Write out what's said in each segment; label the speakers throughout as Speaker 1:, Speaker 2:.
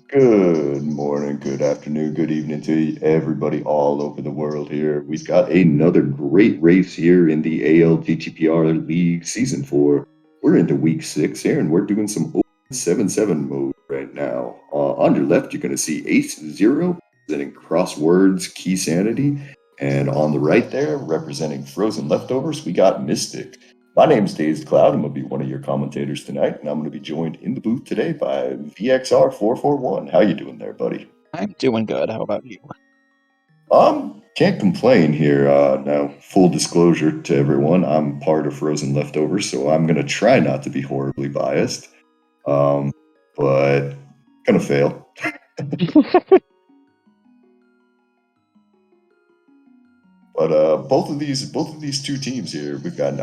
Speaker 1: Good morning, good afternoon, good evening to everybody all over the world here. We've got another great race here in the ALTTPR League Season 4. We're into week 6 here, and we're doing some open 7-7 mode right now. On your left, you're going to see Ace Zero representing CrossWords Keysanity. And on the right there, representing Frozen Leftovers, we got Mystic. My name's Dazed Cloud. I'm going to be one of your commentators tonight, and I'm going to be joined in the booth today by VXR441. How you doing there, buddy?
Speaker 2: I'm doing good. How about you?
Speaker 1: Can't complain here. Now, full disclosure to everyone, I'm part of Frozen Leftovers, so I'm going to try not to be horribly biased, but gonna fail. But both of these two teams here, we've got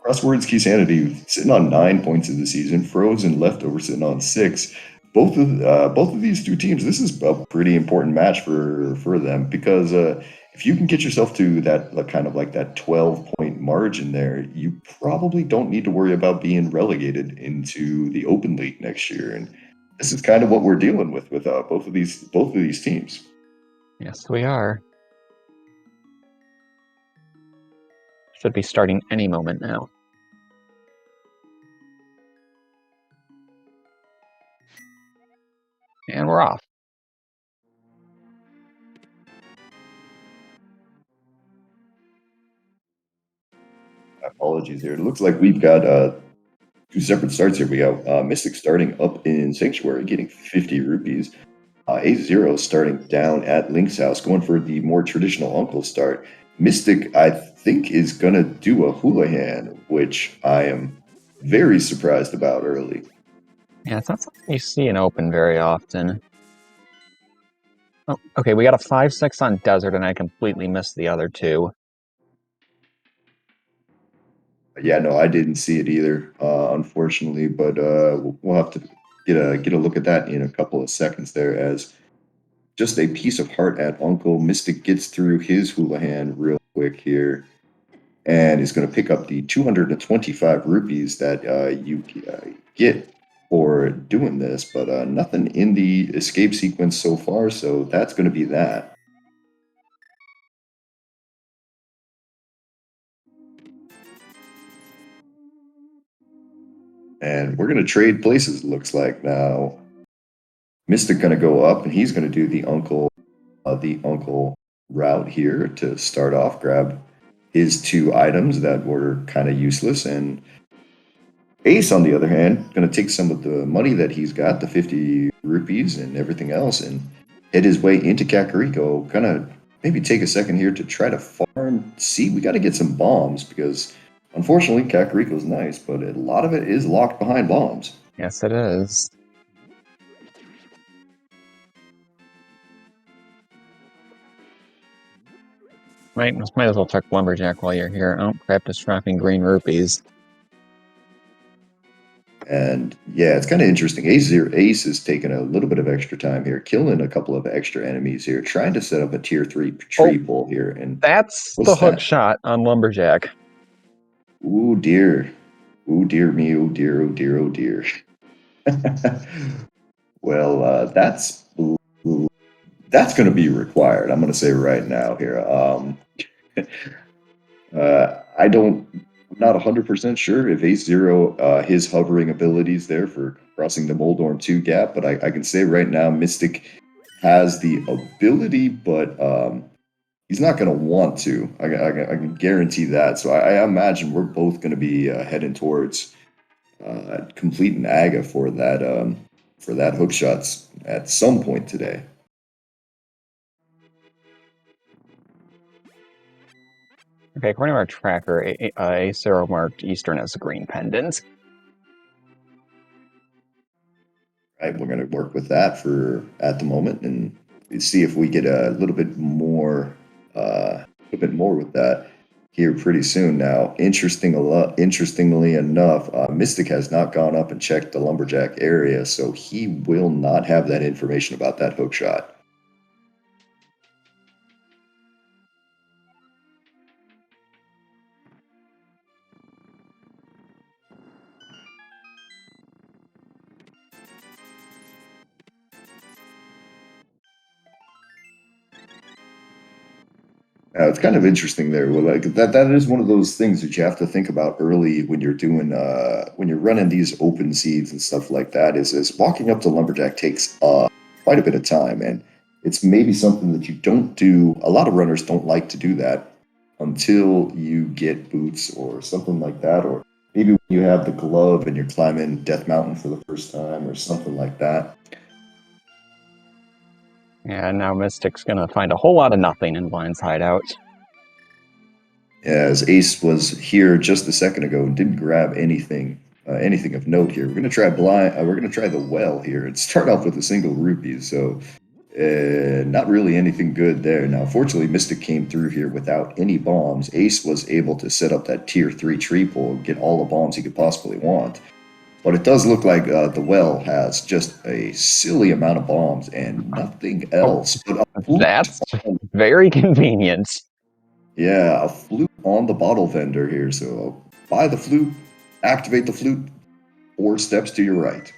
Speaker 1: Crosswords Keysanity sitting on 9 points of the season, Frozen Leftover sitting on 6. Both of these two teams, this is a pretty important match for them because if you can get yourself to that kind of like that 12-point margin there, you probably don't need to worry about being relegated into the Open League next year. And this is kind of what we're dealing with both of these teams.
Speaker 2: Yes, we are. Should be starting any moment now. And we're off.
Speaker 1: Apologies here. It looks like we've got two separate starts here. We got Mystic starting up in Sanctuary, getting 50 rupees. A0 starting down at Link's house, going for the more traditional Uncle start. Mystic, I think, is going to do a hula hand, which I am very surprised about early.
Speaker 2: Yeah, it's not something you see in Open very often. Oh, okay, we got a 5-6 on Desert, and I completely missed the other two.
Speaker 1: Yeah, no, I didn't see it either, unfortunately, but we'll have to get a look at that in a couple of seconds there as just a piece of heart at Uncle. Mystic gets through his hula hand real quick here and is going to pick up the 225 rupees that you get for doing this, but nothing in the escape sequence so far, so that's going to be that. And we're going to trade places, looks like now. Mystic going to go up, and he's going to do the uncle route here to start off. Grab his two items that were kind of useless, and Ace, on the other hand, going to take some of the money that he's got, the 50 rupees and everything else, and head his way into Kakariko. Gonna maybe take a second here to try to farm. See, we got to get some bombs because unfortunately Kakariko's nice, but a lot of it is locked behind bombs.
Speaker 2: Yes, it is. Might as well check Lumberjack while you're here. Oh, crap, just dropping green rupees.
Speaker 1: And yeah, it's kind of interesting. Ace is taking a little bit of extra time here, killing a couple of extra enemies here, trying to set up a tier 3 tree pull here. And
Speaker 2: That's the
Speaker 1: what's
Speaker 2: hook
Speaker 1: that?
Speaker 2: shot on Lumberjack.
Speaker 1: Ooh dear. Ooh dear me, oh dear, oh dear, oh dear. Well, that's going to be required. I'm going to say right now here. I don't, I'm not 100% sure if Ace Zero his hovering abilities there for crossing the Moldorm 2 gap, but I can say right now Mystic has the ability, but he's not going to want to. I can guarantee that. So I imagine we're both going to be heading towards completing Aga for that hook shots at some point today.
Speaker 2: Okay, according to our tracker, A0 marked Eastern as a green pendant.
Speaker 1: Right, we're going to work with that for at the moment and see if we get a little bit more with that here pretty soon. Now, interestingly enough, Mystic has not gone up and checked the Lumberjack area, so he will not have that information about that hook shot. It's kind of interesting there. Well, like that is one of those things that you have to think about early when you're doing when you're running these open seeds and stuff like that. Is walking up to lumberjack takes quite a bit of time, and it's maybe something that you don't do. A lot of runners don't like to do that until you get boots or something like that, or maybe when you have the glove and you're climbing Death Mountain for the first time or something like that.
Speaker 2: Yeah, now Mystic's gonna find a whole lot of nothing in Blind's hideout.
Speaker 1: As Ace was here just a second ago and didn't grab anything of note here. We're gonna try blind. We're gonna try the well here and start off with a single rupee. So not really anything good there. Now, fortunately, Mystic came through here without any bombs. Ace was able to set up that tier 3 tree pole and get all the bombs he could possibly want. But it does look like the well has just a silly amount of bombs and nothing else. But a flute
Speaker 2: That's very convenient.
Speaker 1: yeah, a flute on the bottle vendor here. So buy the flute, activate the flute, 4 steps to your right.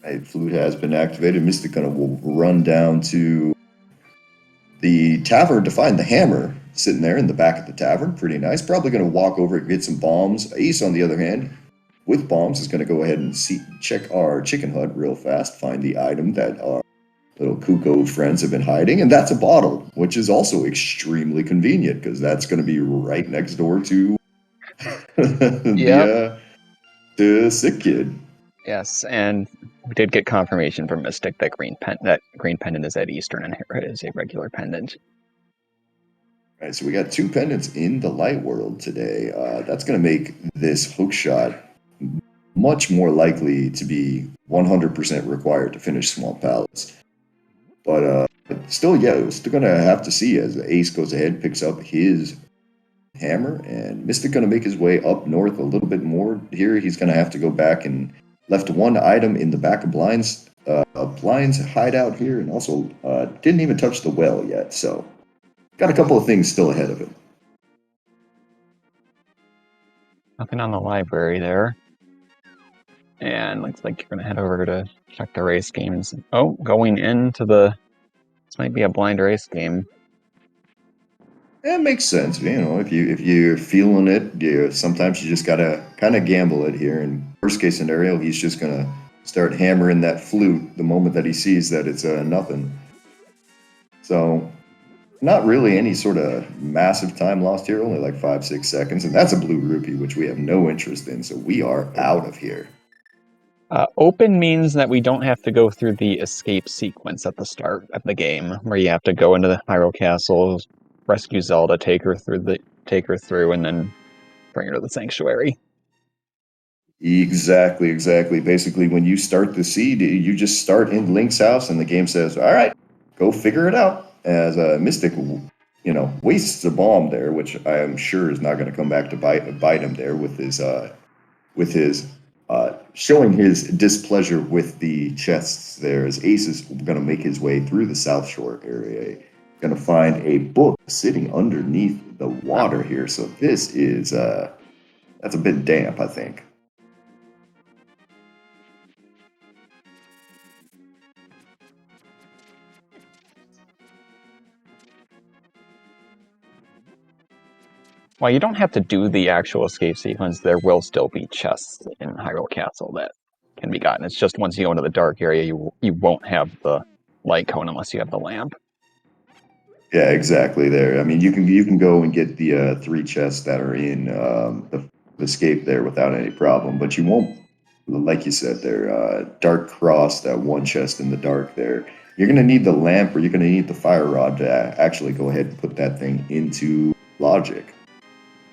Speaker 1: A flute has been activated. Mystic gonna will run down to the tavern to find the hammer sitting there in the back of the tavern. Pretty nice. Probably gonna walk over and get some bombs. Ace, on the other hand, with bombs, is gonna go ahead and check our chicken hut real fast, find the item that our little Kuko friends have been hiding, and that's a bottle, which is also extremely convenient because that's going to be right next door to
Speaker 2: Yep.
Speaker 1: the sick kid.
Speaker 2: Yes, and we did get confirmation from Mystic that green pendant is at Eastern and Hera is a regular pendant.
Speaker 1: All right, so we got 2 pendants in the light world today. That's going to make this hook shot much more likely to be 100% required to finish Swamp Palace. But still, yeah, we're still going to have to see as Ace goes ahead, picks up his hammer, and Mystic going to make his way up north a little bit more here. He's going to have to go back and left one item in the back of Blind's hideout here, and also didn't even touch the well yet. So got a couple of things still ahead of him.
Speaker 2: Nothing on the library there. And looks like you're gonna head over to check the race games. Oh, going into this might be a blind race game.
Speaker 1: That makes sense. You know, if you're feeling it, sometimes you just gotta kind of gamble it here. In worst case scenario, he's just gonna start hammering that flute the moment that he sees that it's nothing. So not really any sort of massive time lost here, only like 5, 6 seconds, and that's a blue rupee, which we have no interest in. So we are out of here.
Speaker 2: Open means that we don't have to go through the escape sequence at the start of the game, where you have to go into the Hyrule Castle, rescue Zelda, take her through, and then bring her to the sanctuary.
Speaker 1: Exactly, exactly. Basically, when you start the seed, you just start in Link's house, and the game says, "All right, go figure it out." As Mystic, wastes a bomb there, which I am sure is not going to come back to bite him there with his showing his displeasure with the chests there. As Ace is going to make his way through the South Shore area, going to find a book sitting underneath the water here. So this is that's a bit damp, I think.
Speaker 2: While you don't have to do the actual escape sequence, there will still be chests in Hyrule Castle that can be gotten. It's just once you go into the dark area, you won't have the light cone unless you have the lamp.
Speaker 1: Yeah, exactly. There. I mean, you can go and get the 3 chests that are in the escape there without any problem, but you won't, like you said there, Dark Cross, that 1 chest in the dark there. You're gonna need the lamp, or you're gonna need the fire rod to actually go ahead and put that thing into logic.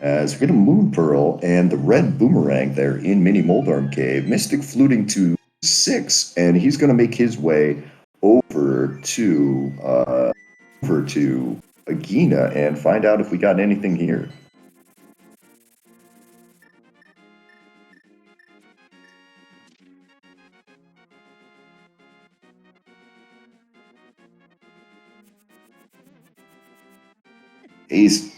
Speaker 1: As we get a Moon Pearl and the red boomerang there in Mini Moldarm Cave, Mystic fluting to 6, and he's gonna make his way over to Agina and find out if we got anything here. Ace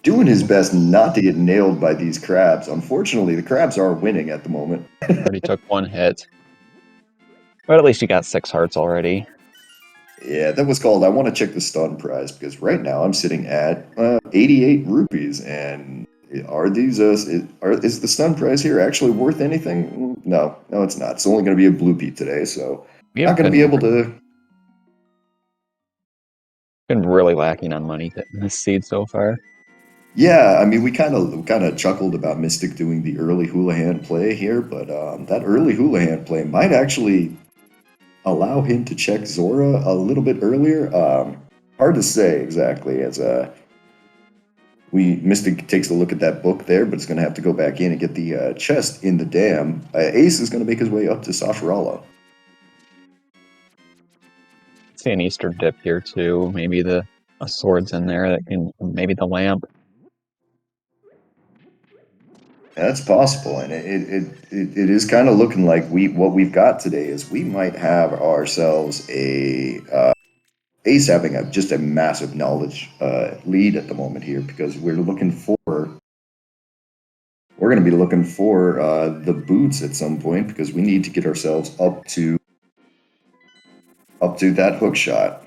Speaker 1: doing his best not to get nailed by these crabs. Unfortunately, the crabs are winning at the moment.
Speaker 2: Already took one hit. But at least you got 6 hearts already.
Speaker 1: Yeah, that was called I want to check the stun prize because right now I'm sitting at 88 rupees. And are these is the stun prize here actually worth anything? No, it's not. It's only going to be a blue pea today, so not going to be able to.
Speaker 2: Been really lacking on money in this seed so far.
Speaker 1: Yeah, I mean, we kind of chuckled about Mystic doing the early Houlihan play here, but that early Houlihan play might actually allow him to check Zora a little bit earlier. Hard to say exactly, as Mystic takes a look at that book there, but it's going to have to go back in and get the chest in the dam. Ace is going to make his way up to Sasharala.
Speaker 2: See an Easter dip here too. Maybe a sword's in there that can, maybe the lamp.
Speaker 1: That's possible, and it is kind of looking like what we've got today is we might have ourselves a Ace having just a massive knowledge lead at the moment here because we're going to be looking for the boots at some point because we need to get ourselves up to that hook shot.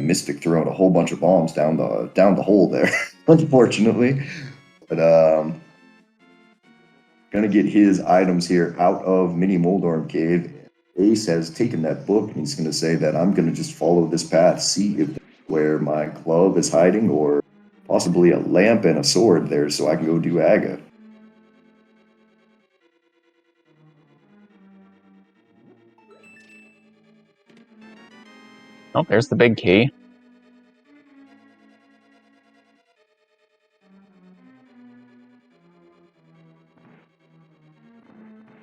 Speaker 1: Mystic throwing a whole bunch of bombs down the hole there, unfortunately. But gonna get his items here out of Mini Moldorm Cave. Ace has taken that book and he's gonna say that I'm gonna just follow this path, see if where my glove is hiding or possibly a lamp and a sword there so I can go do Aga.
Speaker 2: Oh, there's the big key.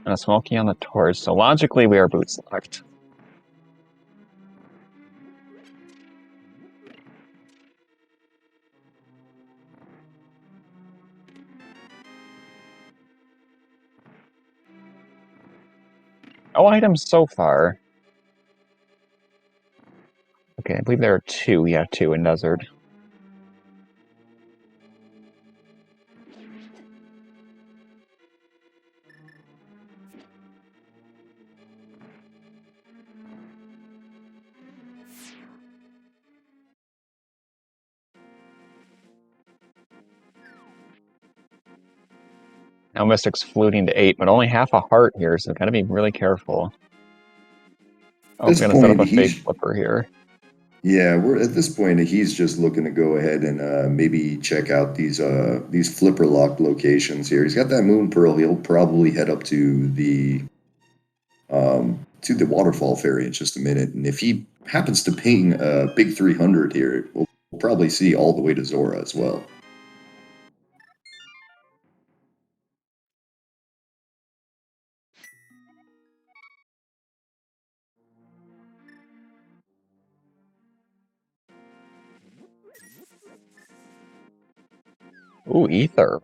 Speaker 2: And a small key on the torch. So logically, we are boots locked. No items so far. Okay, I believe there are 2. Yeah, 2 in Desert. Now Mystic's fluting to 8, but only half a heart here, so gotta be really careful. Oh, we're gonna set up a fake flipper here.
Speaker 1: Yeah, we're at this point. He's just looking to go ahead and maybe check out these flipper lock locations here. He's got that moon pearl. He'll probably head up to the waterfall ferry in just a minute. And if he happens to ping a big 300 here, we'll probably see all the way to Zora as well.
Speaker 2: Ooh, Ether.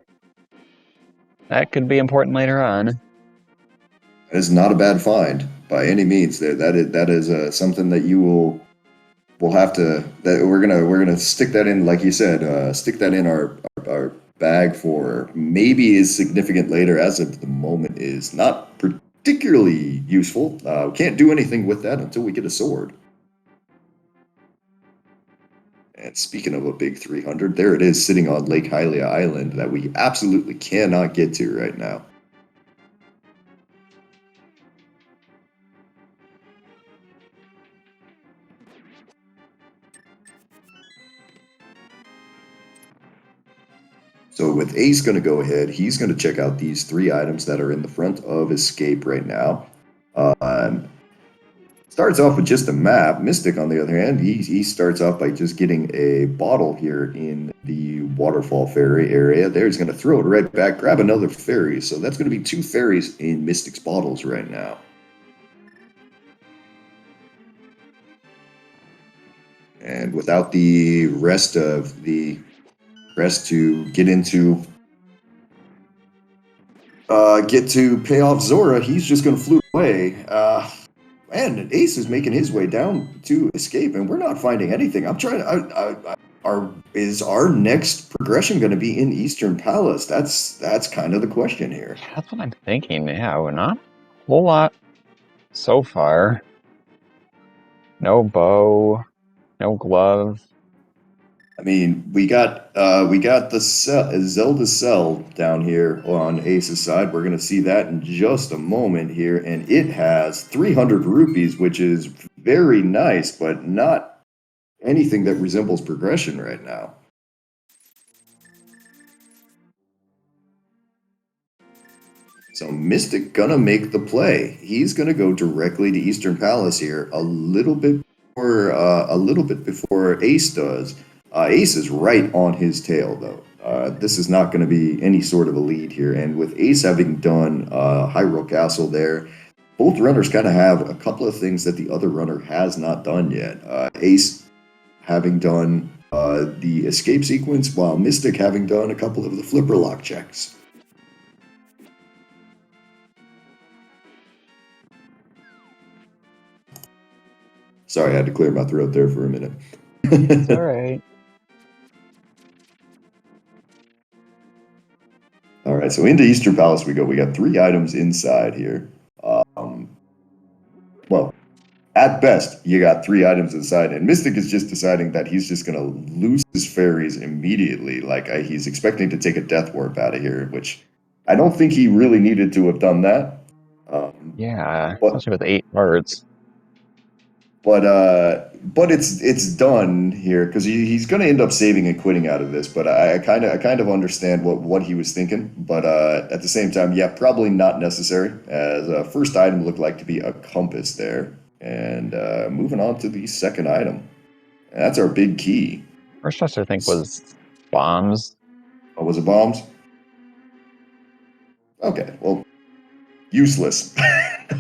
Speaker 2: That could be important later on.
Speaker 1: That is not a bad find by any means. That is something that we'll have to that we're gonna stick that in, like you said, stick that in our bag for maybe is significant later. As of the moment, is not particularly useful. We can't do anything with that until we get a sword. And speaking of a big 300, there it is sitting on Lake Hylia Island that we absolutely cannot get to right now. So with Ace going to go ahead, he's going to check out these 3 items that are in the front of Escape right now. Starts off with just a map. Mystic, on the other hand, he starts off by just getting a bottle here in the waterfall ferry area. There, he's going to throw it right back, grab another ferry. So that's going to be 2 ferries in Mystic's bottles right now. And without the rest to get into get to pay off Zora, he's just going to flute away. And Ace is making his way down to escape, and we're not finding anything. I'm trying. Is our next progression going to be in Eastern Palace? That's kind of the question here.
Speaker 2: That's what I'm thinking. Yeah, we're not a whole lot so far. No bow, no glove.
Speaker 1: I mean, we got the Zelda cell down here on Ace's side. We're gonna see that in just a moment here, and it has 300 rupees, which is very nice, but not anything that resembles progression right now. So Mystic gonna make the play. He's gonna go directly to Eastern Palace here, a little bit before Ace does. Ace is right on his tail, though. This is not going to be any sort of a lead here. And with Ace having done Hyrule Castle there, both runners kind of have a couple of things that the other runner has not done yet. Ace having done the escape sequence, while Mystic having done a couple of the flipper lock checks. Sorry, I had to clear my throat there for a minute.
Speaker 2: It's all right.
Speaker 1: All right, so into Eastern Palace we go. We got 3 items inside here. Well, at best, you got 3 items inside, and Mystic is just deciding that he's just going to lose his fairies immediately. Like, he's expecting to take a death warp out of here, which I don't think he really needed to have done that.
Speaker 2: Yeah, especially with 8 cards.
Speaker 1: But it's done here because he's going to end up saving and quitting out of this. But I kind of understand what he was thinking. But at the same time, yeah, probably not necessary. As first item looked like to be a compass there, and moving on to the second item, and that's our big key.
Speaker 2: First choice I think was bombs.
Speaker 1: Oh, was it bombs? Okay, well, useless.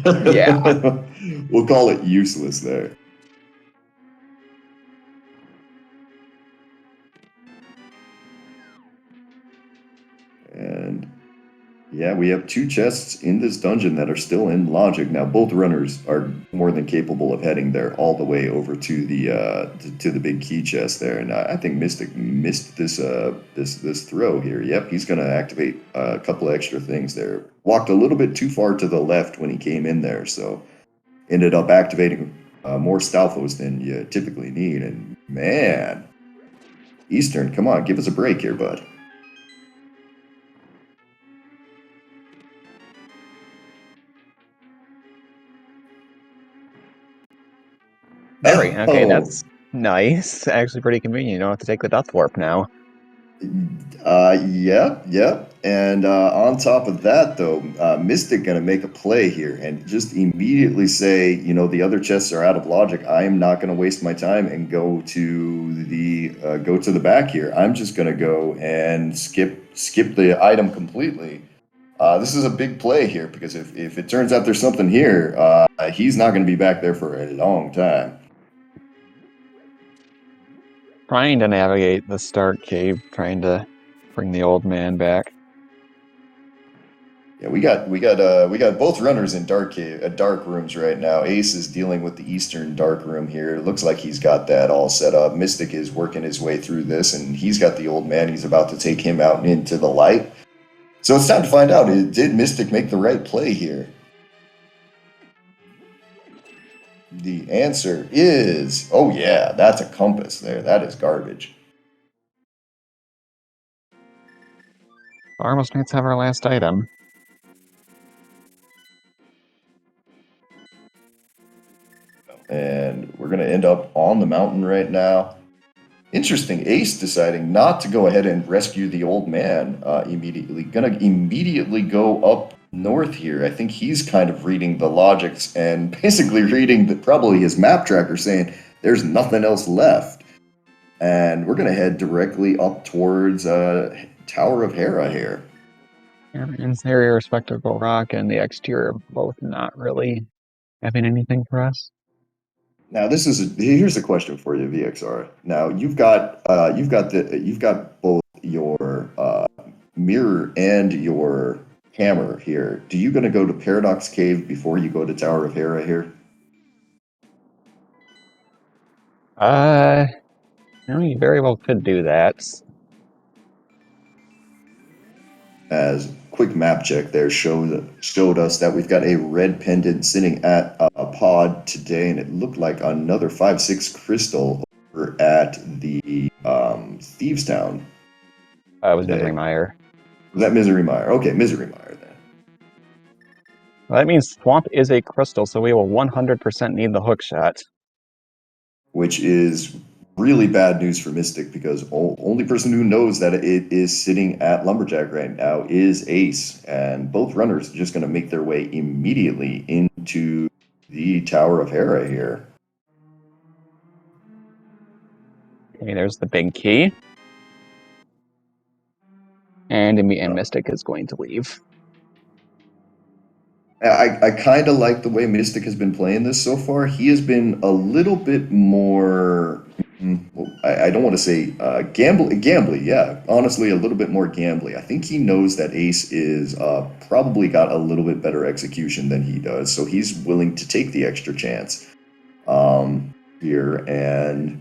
Speaker 2: Yeah.
Speaker 1: We'll call it useless there. And yeah, we have 2 chests in this dungeon that are still in logic. Now, both runners are more than capable of heading there all the way over to the big key chest there. And I think Mystic missed this throw here. Yep, he's going to activate a couple of extra things there. Walked a little bit too far to the left when he came in there, so ended up activating more Stalfos than you typically need. And man, Eastern, come on, give us a break here, bud.
Speaker 2: Very. Okay, that's nice. Actually pretty convenient. You don't have to take the death warp now.
Speaker 1: Yeah. And on top of that, though, Mystic gonna make a play here and just immediately say, the other chests are out of logic. I am not gonna waste my time and go to the back here. I'm just gonna go and skip the item completely. This is a big play here because if it turns out there's something here, he's not gonna be back there for a long time.
Speaker 2: Trying to navigate the Stark Cave, trying to bring the old man back.
Speaker 1: Yeah, we got both runners in dark rooms right now. Ace is dealing with the Eastern dark room here. It looks like he's got that all set up. Mystic is working his way through this, and he's got the old man. He's about to take him out into the light. So it's time to find out, did Mystic make the right play here? The answer is, oh yeah, that's a compass there. That is garbage.
Speaker 2: Almost needs to have our last item.
Speaker 1: And we're going to end up on the mountain right now. Interesting, Ace deciding not to go ahead and rescue the old man immediately. Gonna immediately go up north here. I think he's kind of reading the logics and basically reading probably his map tracker saying there's nothing else left. And we're gonna head directly up towards Tower of Hera here.
Speaker 2: Interior Respectable Rock and the exterior both not really having anything for us.
Speaker 1: Now here's a question for you, VXR. Now you've got both your mirror and your hammer here. Do you gonna go to Paradox Cave before you go to Tower of Hera here?
Speaker 2: You very well could do that.
Speaker 1: As quick map check there showed us that we've got a red pendant sitting at a pod today, and it looked like another 5/6 crystal over at the Thieves Town
Speaker 2: It was
Speaker 1: today.
Speaker 2: Misery Mire.
Speaker 1: Was that Misery Mire? Okay, Misery Mire then.
Speaker 2: Well, that means Swamp is a crystal, so we will 100% need the hook shot.
Speaker 1: Which is really bad news for Mystic because only person who knows that it is sitting at Lumberjack right now is Ace, and both runners are just going to make their way immediately into the Tower of Hera here.
Speaker 2: Okay, there's the big key. And Mystic is going to leave.
Speaker 1: I kind of like the way Mystic has been playing this so far. He has been a little bit more, I don't want to say gambly, yeah. Honestly, a little bit more gambly. I think he knows that Ace is probably got a little bit better execution than he does, so he's willing to take the extra chance here and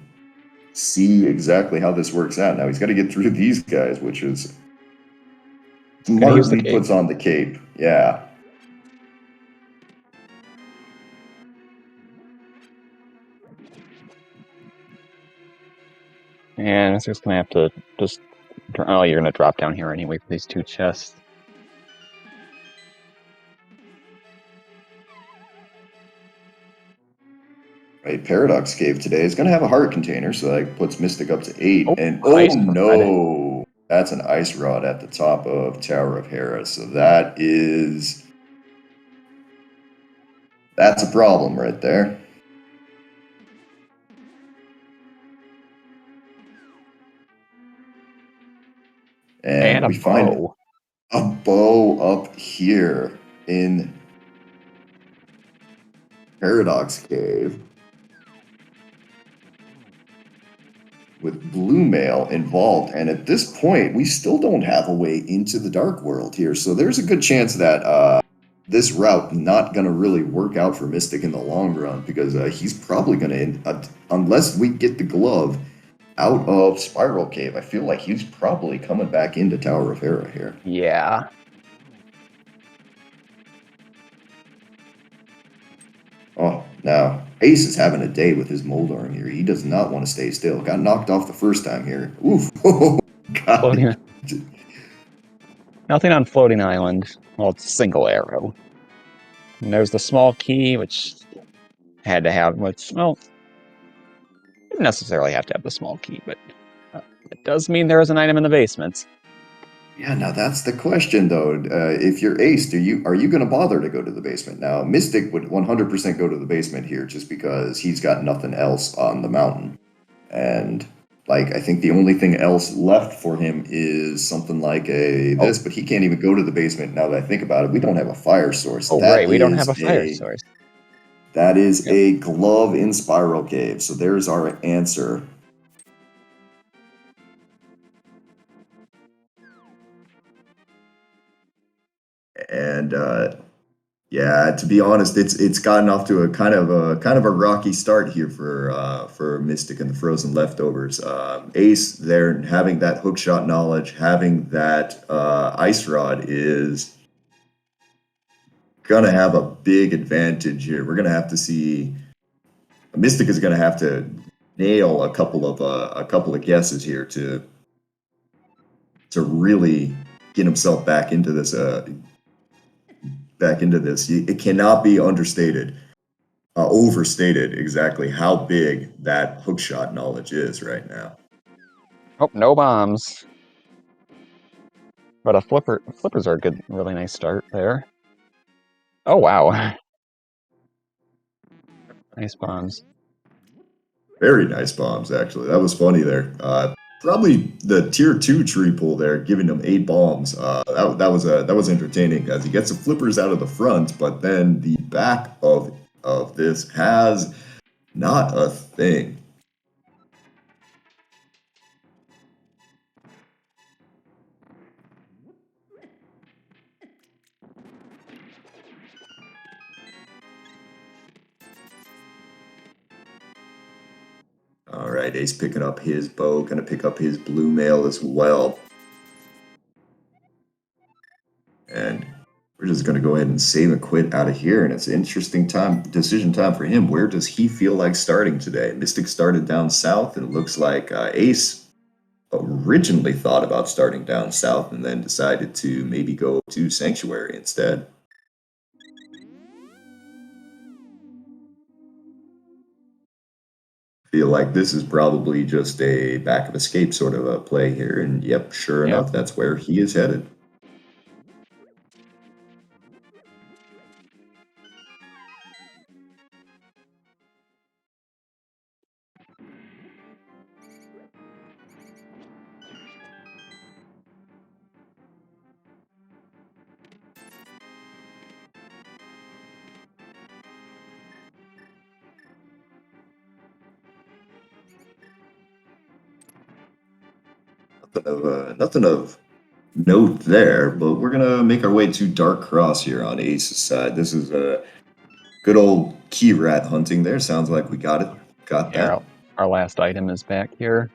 Speaker 1: see exactly how this works out. Now, he's got to get through these guys, which is smartly puts on the cape. Yeah.
Speaker 2: And it's just going to have to just... Oh, you're going to drop down here anyway for these two chests.
Speaker 1: A Paradox Cave today is going to have a heart container, so that puts Mystic up to 8. And oh no, that's an ice rod at the top of Tower of Hera. So that's a problem right there. And we find a bow up here in Paradox Cave with blue mail involved, and at this point we still don't have a way into the dark world here, so there's a good chance that this route not going to really work out for Mystic in the long run, because he's probably going to, unless we get the glove out of Spiral Cave, I feel like he's probably coming back into Tower of Hera here.
Speaker 2: Yeah.
Speaker 1: Oh, now Ace is having a day with his Moldarn here. He does not want to stay still. Got knocked off the first time here. Oof. Oh, God.
Speaker 2: Nothing on Floating Island. Well, it's a single arrow. And there's the small key, which had to have, which, well, didn't necessarily have to have the small key, but it does mean there is an item in the basement.
Speaker 1: Yeah, now that's the question, though. If you're Ace, are you going to bother to go to the basement? Now, Mystic would 100% go to the basement here just because he's got nothing else on the mountain. And, like, I think the only thing else left for him is something like this, but he can't even go to the basement now that I think about it. We don't have a fire source.
Speaker 2: Oh, right, we don't have a fire source.
Speaker 1: That is a glove in Spiral Cave, so there's our answer. And yeah, to be honest, it's gotten off to a kind of a rocky start here for Mystic and the Frozen Leftovers. Ace there having that hookshot knowledge, having that ice rod is gonna have a big advantage here. We're gonna have to see. Mystic is gonna have to nail a couple of guesses here to really get himself back into this. It cannot be overstated exactly how big that hookshot knowledge is right now.
Speaker 2: Oh, no bombs. But flippers are a good, really nice start there. Oh, wow. Nice bombs.
Speaker 1: Very nice bombs, actually. That was funny there. Probably the tier 2 tree pull there, giving him 8 bombs. That was entertaining as he gets the flippers out of the front, but then the back of this has not a thing. All right, Ace picking up his bow, gonna pick up his blue mail as well. And we're just gonna go ahead and save and quit out of here. And it's an interesting decision time for him. Where does he feel like starting today? Mystic started down south, and it looks like Ace originally thought about starting down south and then decided to maybe go to Sanctuary instead. Feel like this is probably just a back of escape sort of a play here, and yep, sure enough, that's where he is headed. Nothing of note there, but we're gonna make our way to Dark Cross here on Ace's side. This is a good old key rat hunting there. Sounds like we got it. Got that.
Speaker 2: Our last item is back here.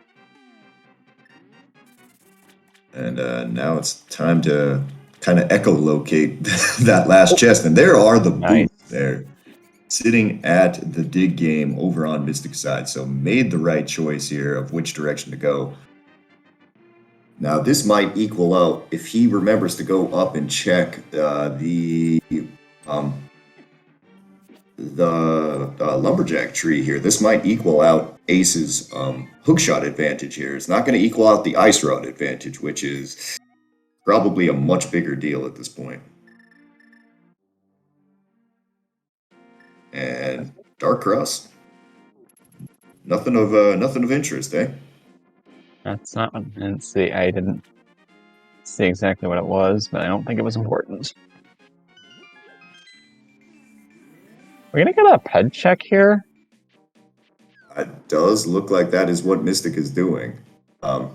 Speaker 1: And now it's time to kind of echolocate that last chest. And there are the boots there, sitting at the dig game over on Mystic side. So made the right choice here of which direction to go. Now this might equal out if he remembers to go up and check the lumberjack tree here. This might equal out Ace's hookshot advantage here. It's not going to equal out the ice rod advantage, which is probably a much bigger deal at this point. And Dark Cross, nothing of interest, eh?
Speaker 2: That's not. Let's see. I didn't see exactly what it was, but I don't think it was important. We're gonna get a ped check here.
Speaker 1: It does look like that is what Mystic is doing. I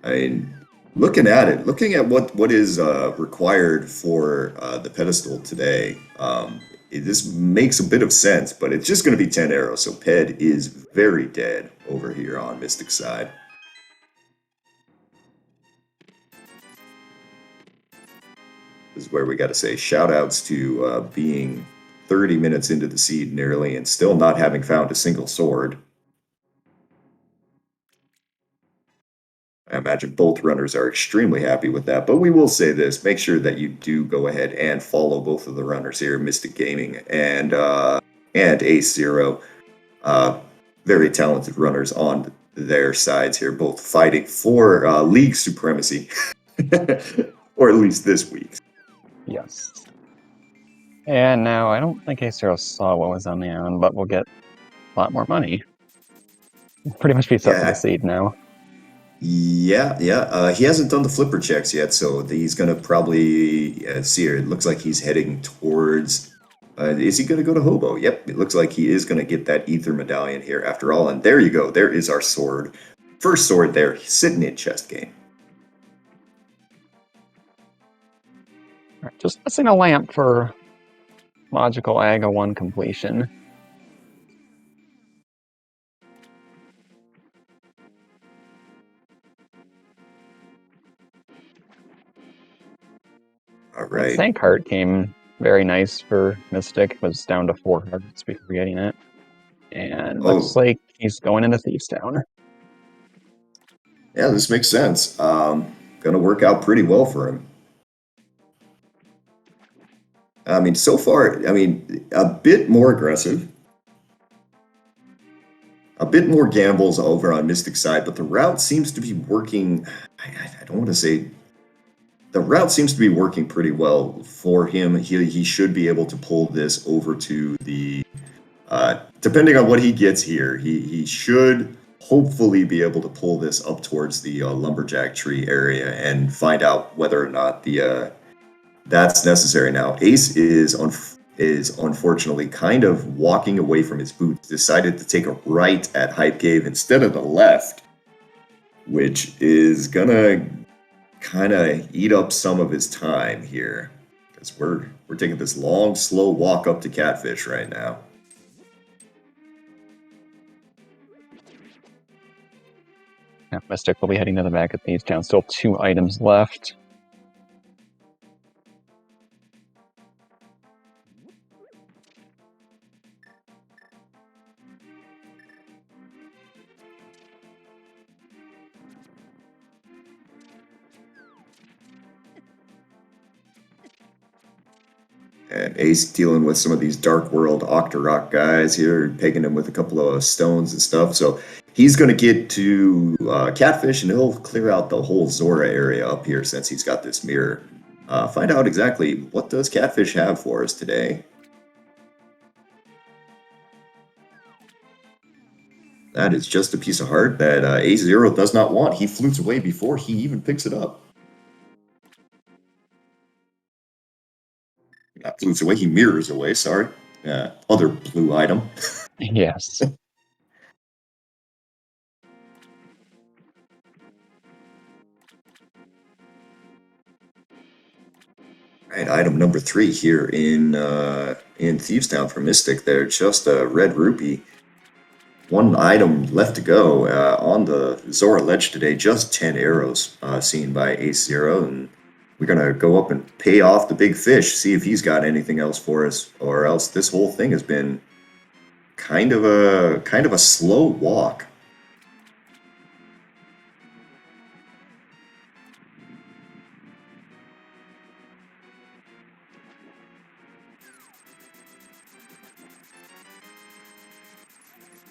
Speaker 1: mean, looking at what is required for the pedestal today, this makes a bit of sense, but it's just going to be 10 arrows, so Ped is very dead over here on Mystic side. This is where we got to say shout outs to being 30 minutes into the seed nearly and still not having found a single sword. I imagine both runners are extremely happy with that, but we will say this, make sure that you do go ahead and follow both of the runners here, Mystic Gaming and Ace Zero. Very talented runners on their sides here, both fighting for league supremacy, or at least this week.
Speaker 2: Yes. And now I don't think Ace Zero saw what was on the island, but we'll get a lot more money. Pretty much be set for the seed now.
Speaker 1: Yeah. He hasn't done the flipper checks yet, so he's gonna probably see here. It looks like he's heading towards. Is he gonna go to Hobo? Yep, it looks like he is gonna get that ether medallion here after all. And there you go. There is our sword. First sword there, sitting in chest game.
Speaker 2: Just missing a lamp for logical AGA 1 completion.
Speaker 1: All right.
Speaker 2: Sank Heart came very nice for Mystic. It was down to 4 hearts before getting it. And looks like he's going into Thieves Town.
Speaker 1: Yeah, this makes sense. Gonna work out pretty well for him. I mean, so far, a bit more aggressive. A bit more gambles over on Mystic side, but the route seems to be working. I don't want to say the route seems to be working pretty well for him. He should be able to pull this over to the, depending on what he gets here, he should hopefully be able to pull this up towards the lumberjack tree area and find out whether or not the that's necessary. Now, Ace is unfortunately kind of walking away from his boots, decided to take a right at Hype Cave instead of the left, which is gonna kind of eat up some of his time here, because we're taking this long, slow walk up to Catfish right now.
Speaker 2: Yeah, Mystic will be heading to the back of these down. Still 2 items left.
Speaker 1: And Ace dealing with some of these Dark World Octorok guys here, pegging him with a couple of stones and stuff. So he's going to get to Catfish, and he'll clear out the whole Zora area up here since he's got this mirror. Find out exactly what does Catfish have for us today. That is just a piece of heart that A0 does not want. He flutes away before he even picks it up. Not flutes away, he mirrors away, sorry. Other blue item.
Speaker 2: Yes.
Speaker 1: Right, item number 3 here in Thieves Town for Mystic. There, just a red rupee. 1 item left to go on the Zora ledge today. Just 10 arrows seen by Ace Zero, and we're gonna go up and pay off the big fish. See if he's got anything else for us, or else this whole thing has been kind of a slow walk.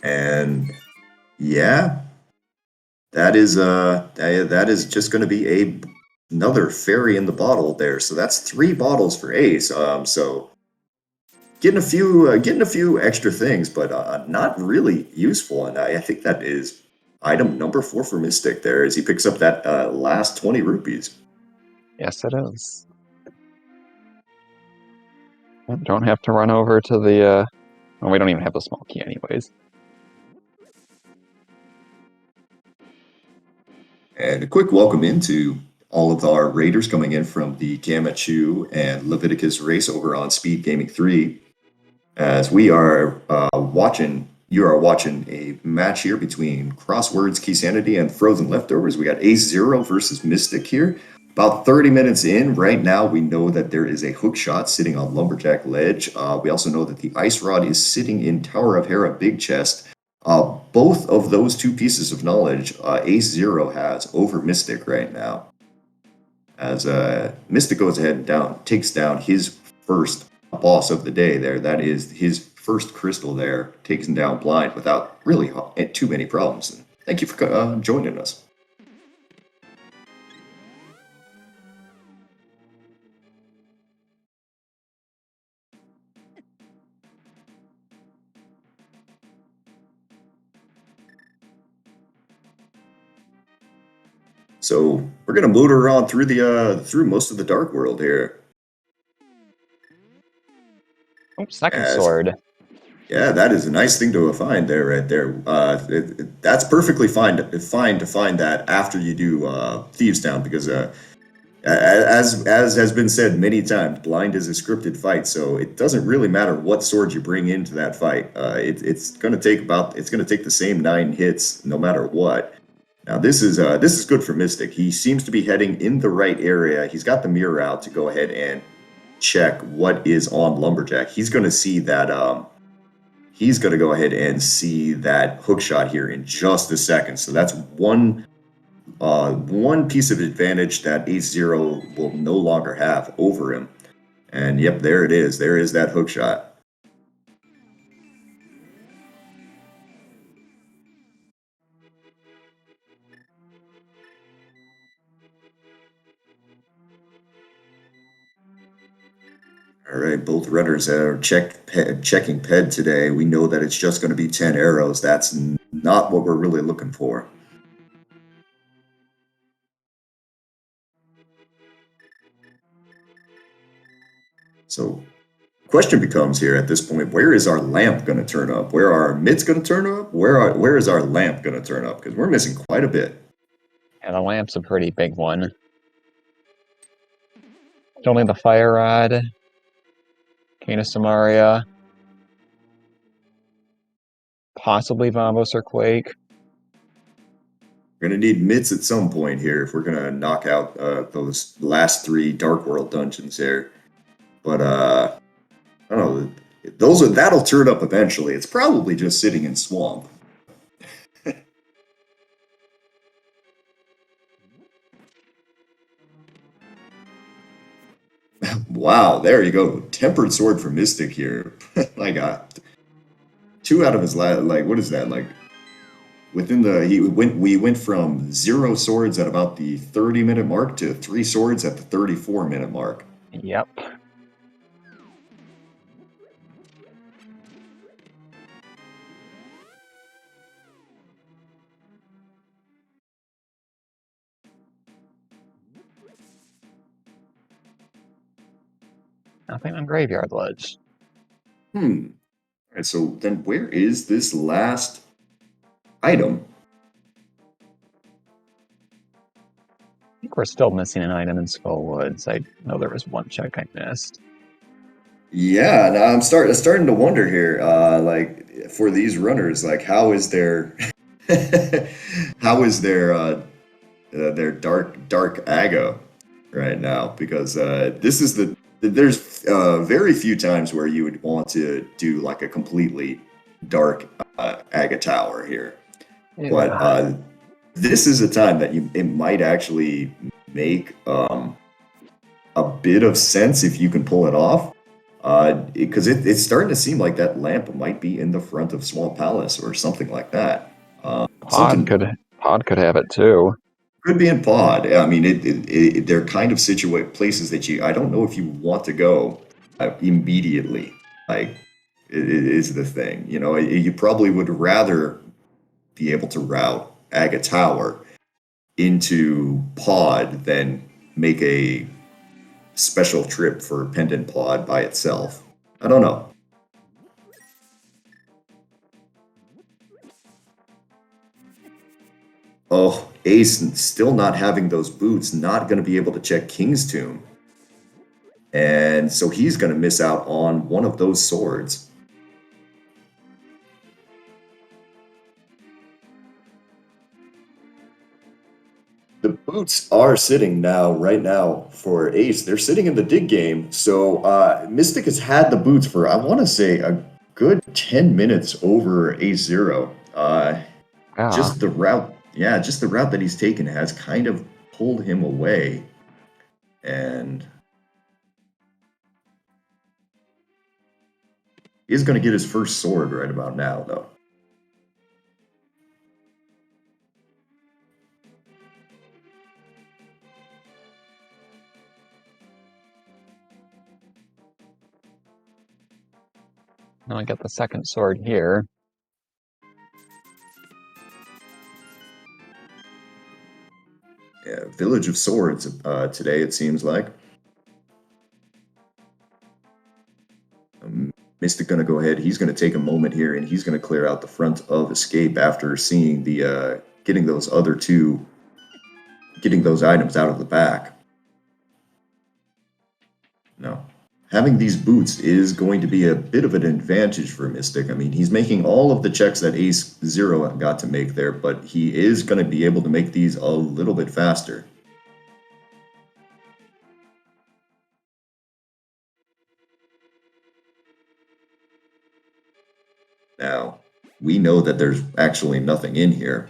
Speaker 1: And yeah, that is just going to be another fairy in the bottle there. So that's 3 bottles for Ace. So getting a few extra things, but not really useful. And I think that is item number 4 for Mystic there, as he picks up that last 20 rupees.
Speaker 2: Yes, it is. Don't have to run over to the... well, we don't even have the small key anyways.
Speaker 1: And a quick welcome into all of our raiders coming in from the Gamachu and Leviticus race over on SpeedGaming 3. As we are you are watching a match here between CrossWords, Keysanity, and Frozen Leftovers. We got A0 versus Mystic here. About 30 minutes in, right now, we know that there is a hook shot sitting on Lumberjack Ledge. We also know that the Ice Rod is sitting in Tower of Hera Big Chest. Both of those 2 pieces of knowledge, A0 has over Mystic right now. As Mystic goes ahead and takes down his first boss of the day there. That is his first crystal there, takes him down blind without really too many problems. And thank you for joining us. So we're gonna motor on through through most of the Dark World here.
Speaker 2: Oh, second sword.
Speaker 1: Yeah, that is a nice thing to find there, right there. That's perfectly fine to find that after you do Thieves Town, because as has been said many times, blind is a scripted fight, so it doesn't really matter what sword you bring into that fight. It's gonna take the same 9 hits no matter what. Now this is good for Mystic. He seems to be heading in the right area. He's got the mirror out to go ahead and check what is on Lumberjack. He's gonna see that he's going to go ahead and see that hook shot here in just a second. So that's one piece of advantage that A0 will no longer have over him. And yep, there it is. There is that hook shot. All right, both runners are checking PED today. We know that it's just going to be 10 arrows. That's not what we're really looking for. So, question becomes here at this point: where is our lamp going to turn up? Where are our mids going to turn up? Where is our lamp going to turn up? Because we're missing quite a bit.
Speaker 2: And the lamp's a pretty big one. Only the Fire Rod, Cane of Samaria, possibly Vombos or Quake.
Speaker 1: We're gonna need mitts at some point here if we're gonna knock out those last 3 Dark World dungeons here. But I don't know. That'll turn up eventually. It's probably just sitting in swamp. Wow, there you go. Tempered sword for Mystic here. My God. 2 out of his last, like, what is that? Like, we went from 0 swords at about the 30-minute mark to 3 swords at the 34-minute mark.
Speaker 2: Yep. Nothing on Graveyard Ledge.
Speaker 1: All right, so then where is this last item?
Speaker 2: I think we're still missing an item in Skull Woods. I know there was one check I missed.
Speaker 1: Yeah, now I'm starting to wonder here, like for these runners, like how is their their dark ago right now? Because this is there's very few times where you would want to do like a completely dark aga tower here, but
Speaker 2: Yeah.
Speaker 1: this is a time that it might actually make a bit of sense if you can pull it off. Because it's starting to seem like that lamp might be in the front of Swamp Palace or something like that.
Speaker 2: Pod could have it too.
Speaker 1: Could be in Pod. I mean, they're kind of situate places that I don't know if you want to go immediately. Like, it is the thing. You know, you probably would rather be able to route Aga Tower into Pod than make a special trip for Pendant Pod by itself. I don't know. Oh, Ace still not having those boots, not going to be able to check King's Tomb. And so he's going to miss out on one of those swords. The boots are sitting right now, for Ace. They're sitting in the dig game. So Mystic has had the boots for, I want to say, a good 10 minutes over Ace Zero.
Speaker 2: Yeah.
Speaker 1: Just the route, yeah, just the route that he's taken has kind of pulled him away. And he's going to get his first sword right about now, though.
Speaker 2: Now I got the second sword here.
Speaker 1: Yeah, Village of Swords today, it seems like. Mystic going to go ahead. He's going to take a moment here, and he's going to clear out the front of Escape after seeing the getting those items out of the back. No. Having these boots is going to be a bit of an advantage for Mystic. I mean, he's making all of the checks that Ace Zero got to make there, but he is going to be able to make these a little bit faster. Now, we know that there's actually nothing in here.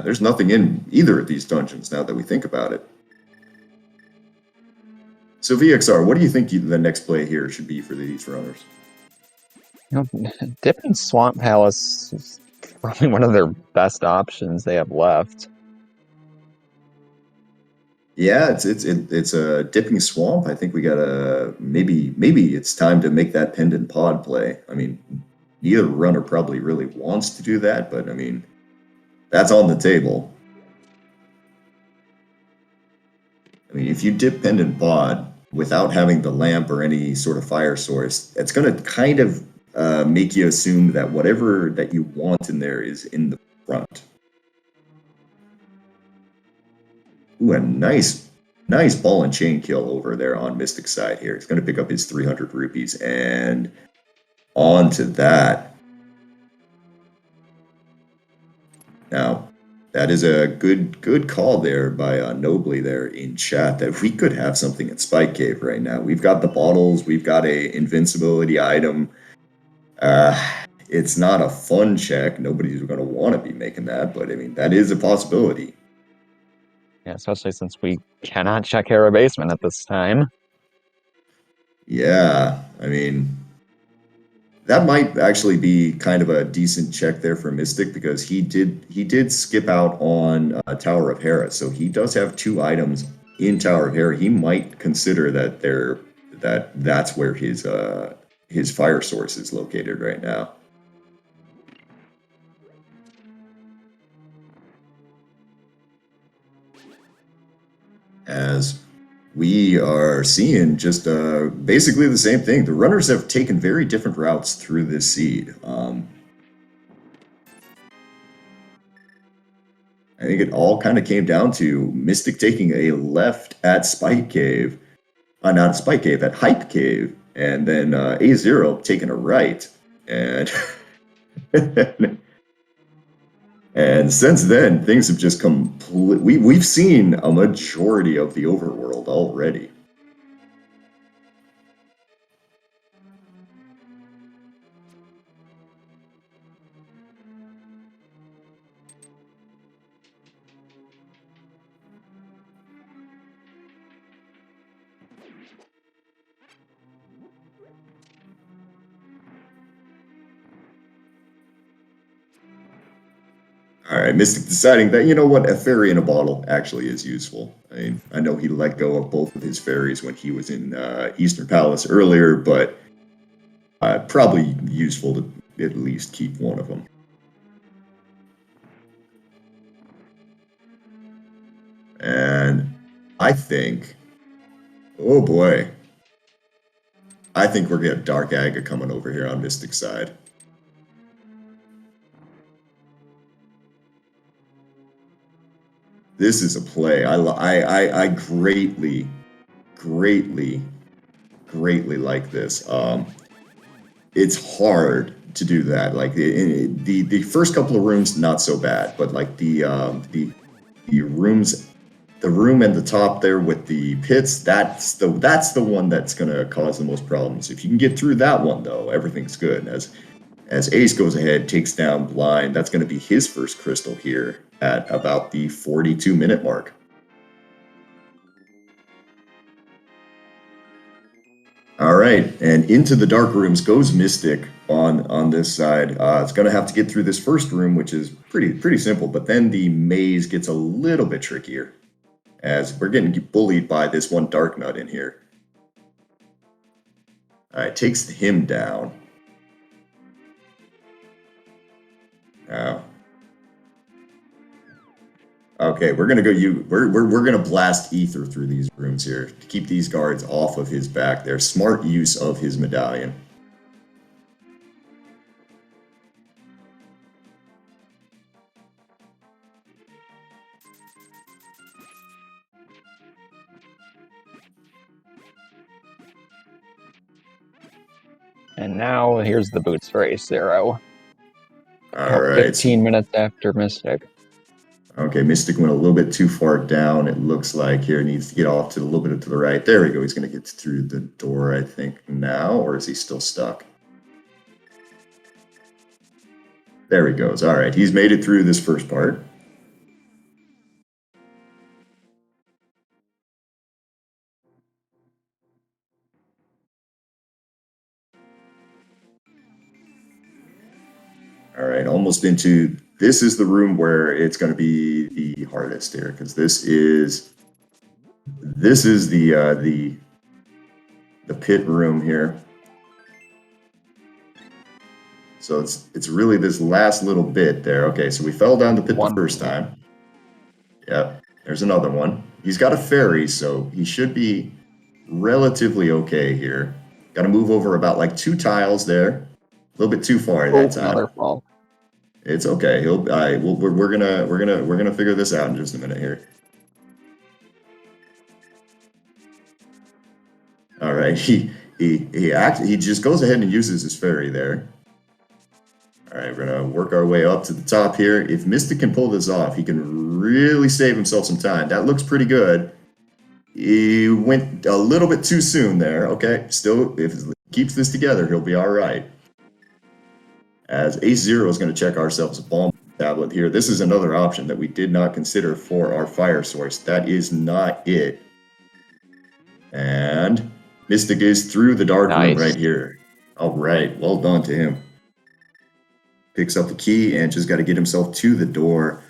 Speaker 1: There's nothing in either of these dungeons now that we think about it. So VXR, what do you think the next play here should be for these runners?
Speaker 2: You know, Dipping Swamp Palace is probably one of their best options they have left.
Speaker 1: Yeah, it's a dipping swamp. I think we gotta maybe it's time to make that pendant pod play. I mean, neither runner probably really wants to do that, but I mean, that's on the table. I mean, if you dip pendant pod without having the lamp or any sort of fire source, it's gonna kind of make you assume that whatever that you want in there is in the front. Ooh, a nice ball and chain kill over there on Mystic's side here. He's going to pick up his 300 rupees, and on to that. Now, that is a good call there by Nobly there in chat that we could have something at Spike Cave right now. We've got the bottles, we've got a invincibility item. It's not a fun check. Nobody's going to want to be making that, but I mean, that is a possibility.
Speaker 2: Yeah, especially since we cannot check Hera Basement at this time.
Speaker 1: Yeah, I mean, that might actually be kind of a decent check there for Mystic because he did skip out on Tower of Hera, so he does have 2 items in Tower of Hera. He might consider that's where his fire source is located right now. As we are seeing just basically the same thing. The runners have taken very different routes through this seed. I think it all kind of came down to Mystic taking a left at Spike Cave, not Spike Cave, at Hype Cave, and then A0 taking a right. And and since then, things have just we've seen a majority of the overworld already. All right, Mystic deciding that, you know what, a fairy in a bottle actually is useful. I mean, I know he let go of both of his fairies when he was in Eastern Palace earlier, but probably useful to at least keep one of them. And I think, oh boy, I think we're getting Dark Aga coming over here on Mystic's side. This is a play. I greatly like this. It's hard to do that. Like the first couple of rooms, not so bad, but like the rooms, the room at the top there with the pits, that's the one that's gonna cause the most problems. If you can get through that one though, everything's good. As Ace goes ahead, takes down Blind, that's going to be his first crystal here at about the 42-minute mark. All right, and into the dark rooms goes Mystic on this side. It's going to have to get through this first room, which is pretty simple, but then the maze gets a little bit trickier as we're getting bullied by this one Dark Nut in here. All right, takes him down. Now, okay, we're gonna go. We're gonna blast ether through these rooms here to keep these guards off of his back. There, smart use of his medallion.
Speaker 2: And now here's the boots for A0.
Speaker 1: All right,
Speaker 2: 15 minutes after Mystic.
Speaker 1: Okay, Mystic went a little bit too far down. It looks like here needs to get off to a little bit to the right. There we go. He's going to get through the door, I think, now, or is he still stuck? There he goes. All right, he's made it through this first part. All right, almost into, this is the room where it's going to be the hardest here, because this is the pit room here. So it's really this last little bit there. Okay, so we fell down the pit the first time. Yep, there's another one. He's got a fairy, so he should be relatively okay here. Got to move over about like 2 tiles there. A little bit too far that time.
Speaker 2: Another fall.
Speaker 1: It's okay. He'll. We're gonna figure this out in just a minute here. All right. He just goes ahead and uses his fairy there. All right, we're gonna work our way up to the top here. If Mystic can pull this off, he can really save himself some time. That looks pretty good. He went a little bit too soon there. Okay, still, if he keeps this together, he'll be all right. As Ace Zero is going to check ourselves a bomb tablet here. This is another option that we did not consider for our fire source. That is not it. And Mystic is through the dark room right here. All right, well done to him. Picks up the key and just got to get himself to the door.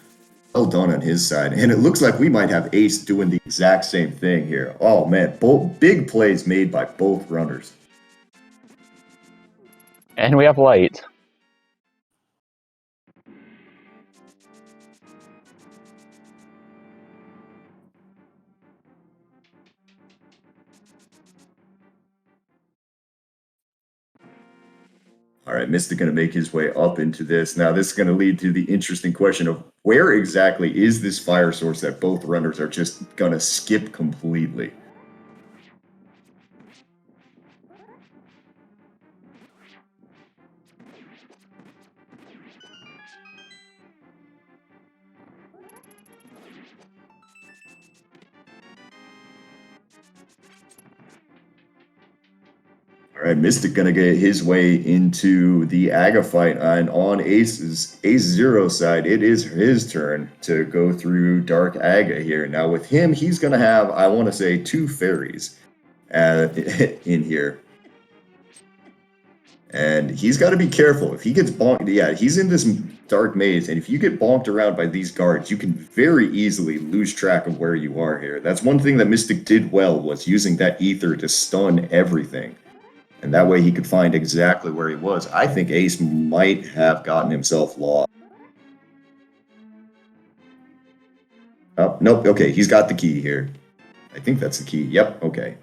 Speaker 1: Well done on his side. And it looks like we might have Ace doing the exact same thing here. Oh, man. Both big plays made by both runners.
Speaker 2: And we have light.
Speaker 1: All right, Mystic going to make his way up into this. Now, this is going to lead to the interesting question of where exactly is this fire source that both runners are just going to skip completely? All right, Mystic gonna get his way into the Aga fight, and on Ace Zero side, it is his turn to go through Dark Aga here. Now with him, he's gonna have, I want to say, 2 fairies in here, and he's got to be careful. If he gets bonked, yeah, he's in this dark maze, and if you get bonked around by these guards, you can very easily lose track of where you are here. That's one thing that Mystic did well, was using that ether to stun everything. And that way he could find exactly where he was. I think Ace might have gotten himself lost. Oh, nope. Okay, he's got the key here. I think that's the key. Yep, okay.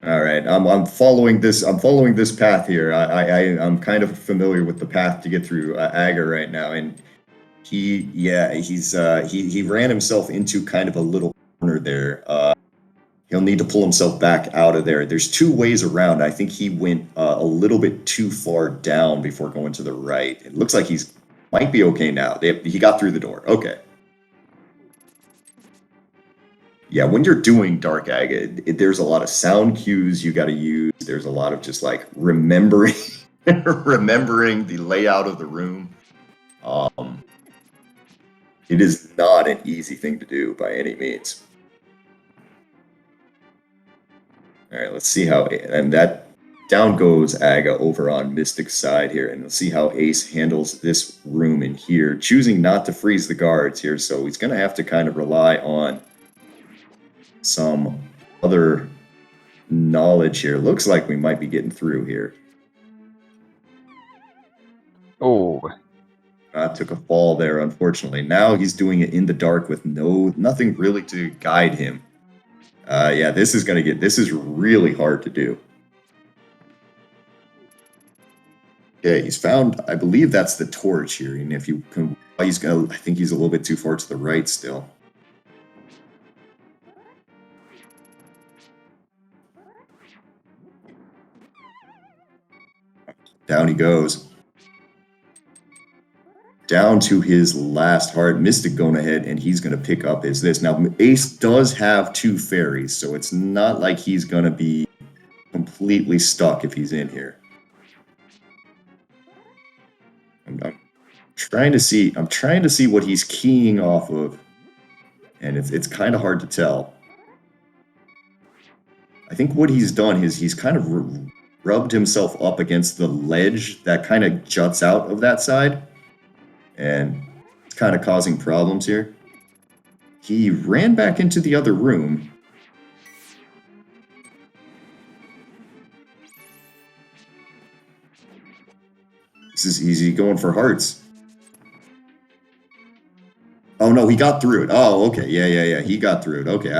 Speaker 1: All right, I'm following this. I'm following this path here. I'm kind of familiar with the path to get through Aga right now, and he ran himself into kind of a little corner there. He'll need to pull himself back out of there. There's 2 ways around. I think he went a little bit too far down before going to the right. It looks like he's might be okay now. He got through the door. Okay. Yeah, when you're doing Dark Aga, there's a lot of sound cues you got to use. There's a lot of just like remembering the layout of the room. It is not an easy thing to do by any means. All right, let's see how, and that down goes Aga over on Mystic's side here, and let's see how Ace handles this room in here, choosing not to freeze the guards here, so he's going to have to kind of rely on some other knowledge here. Looks like we might be getting through here.
Speaker 2: Oh.
Speaker 1: Took a fall there, unfortunately. Now he's doing it in the dark with nothing really to guide him. Yeah, this is really hard to do. Okay, he's found, I believe that's the torch here, and if you can, I think he's a little bit too far to the right still. Down he goes. Down to his last heart. Mystic going ahead, and he's going to pick up this. Now, Ace does have 2 fairies, so it's not like he's going to be completely stuck if he's in here. I'm trying to see what he's keying off of, and it's kind of hard to tell. I think what he's done is he's kind of rubbed himself up against the ledge that kind of juts out of that side, and it's kind of causing problems here. He ran back into the other room. This is easy going for hearts. Oh no, he got through it. Oh, okay. Yeah. He got through it. Okay,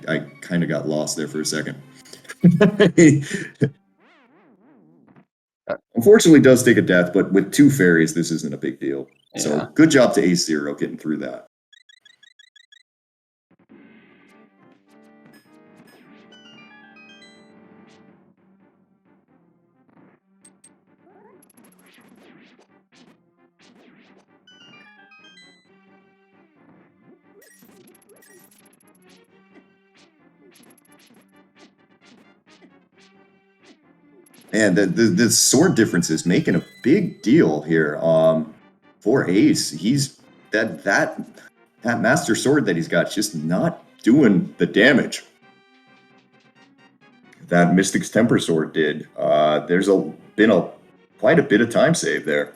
Speaker 1: I kind of got lost there for a second. Unfortunately, does take a death, but with 2 fairies, this isn't a big deal.
Speaker 2: Yeah.
Speaker 1: So good job to Ace Zero getting through that. And the sword difference is making a big deal here. For Ace, he's that master sword that he's got is just not doing the damage that Mystic's Temper Sword did. There's been quite a bit of time save there.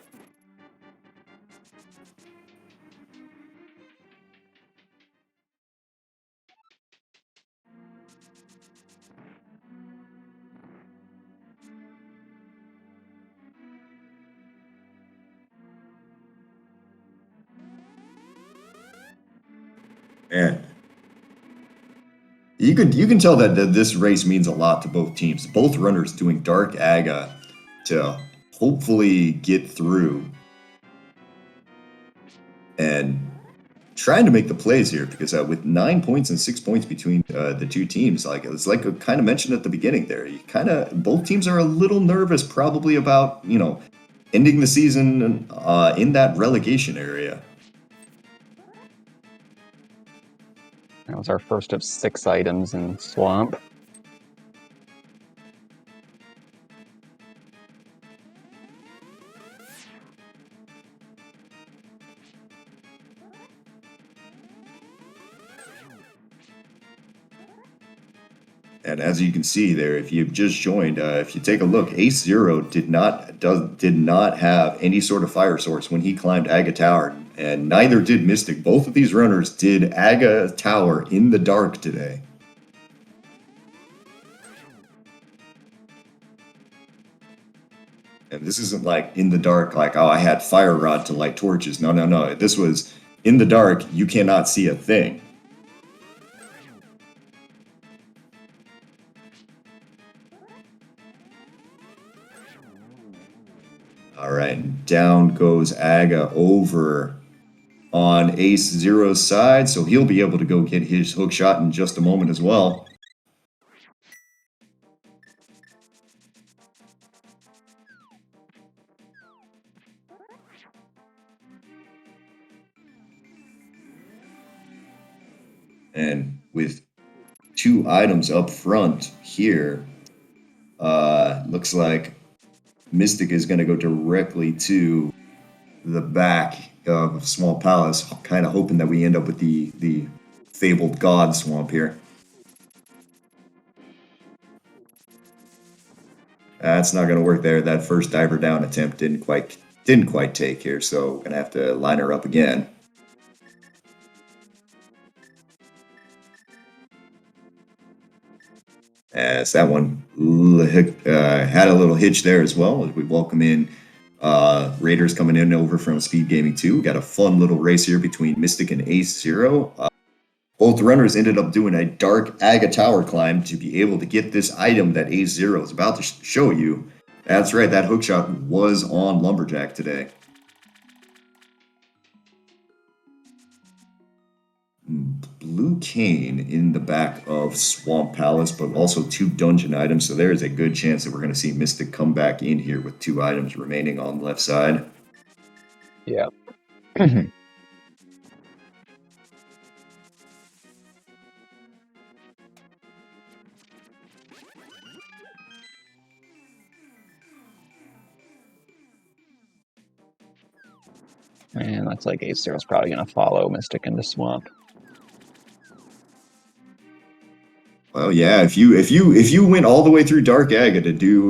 Speaker 1: And you can tell that this race means a lot to both teams. Both runners doing Dark Aga to hopefully get through and trying to make the plays here, because with 9 points and 6 points between the two teams, like it's like I kind of mentioned at the beginning there, you kind of both teams are a little nervous probably about ending the season in that relegation area.
Speaker 2: That was our first of 6 items in Swamp.
Speaker 1: And as you can see there, if you've just joined, if you take a look, Ace Zero did not have any sort of fire source when he climbed Aga Tower, and neither did Mystic. Both of these runners did Aga Tower in the dark today. And this isn't like in the dark, like, oh, I had fire rod to light torches. No. This was in the dark, you cannot see a thing. All right, down goes Aga over on Ace Zero's side, so he'll be able to go get his hook shot in just a moment as well. And with 2 items up front here, looks like Mystic is going to go directly to the back of Small Palace, kind of hoping that we end up with the fabled God Swamp here. That's not going to work there. That first diver down attempt didn't quite take here, so we're going to have to line her up again. As that one had a little hitch there as well, as we welcome in Raiders coming in over from SpeedGaming 2. We got a fun little race here between Mystic and Ace Zero. Both runners ended up doing a Dark Aga Tower climb to be able to get this item that Ace Zero is about to show you. That's right, that hookshot was on Lumberjack today. Blue Cane in the back of Swamp Palace, but also 2 dungeon items, so there is a good chance that we're going to see Mystic come back in here with 2 items remaining on the left side.
Speaker 2: Yeah. And looks like Ace Zero's probably going to follow Mystic into Swamp.
Speaker 1: Well, yeah, if you went all the way through Dark Aga to do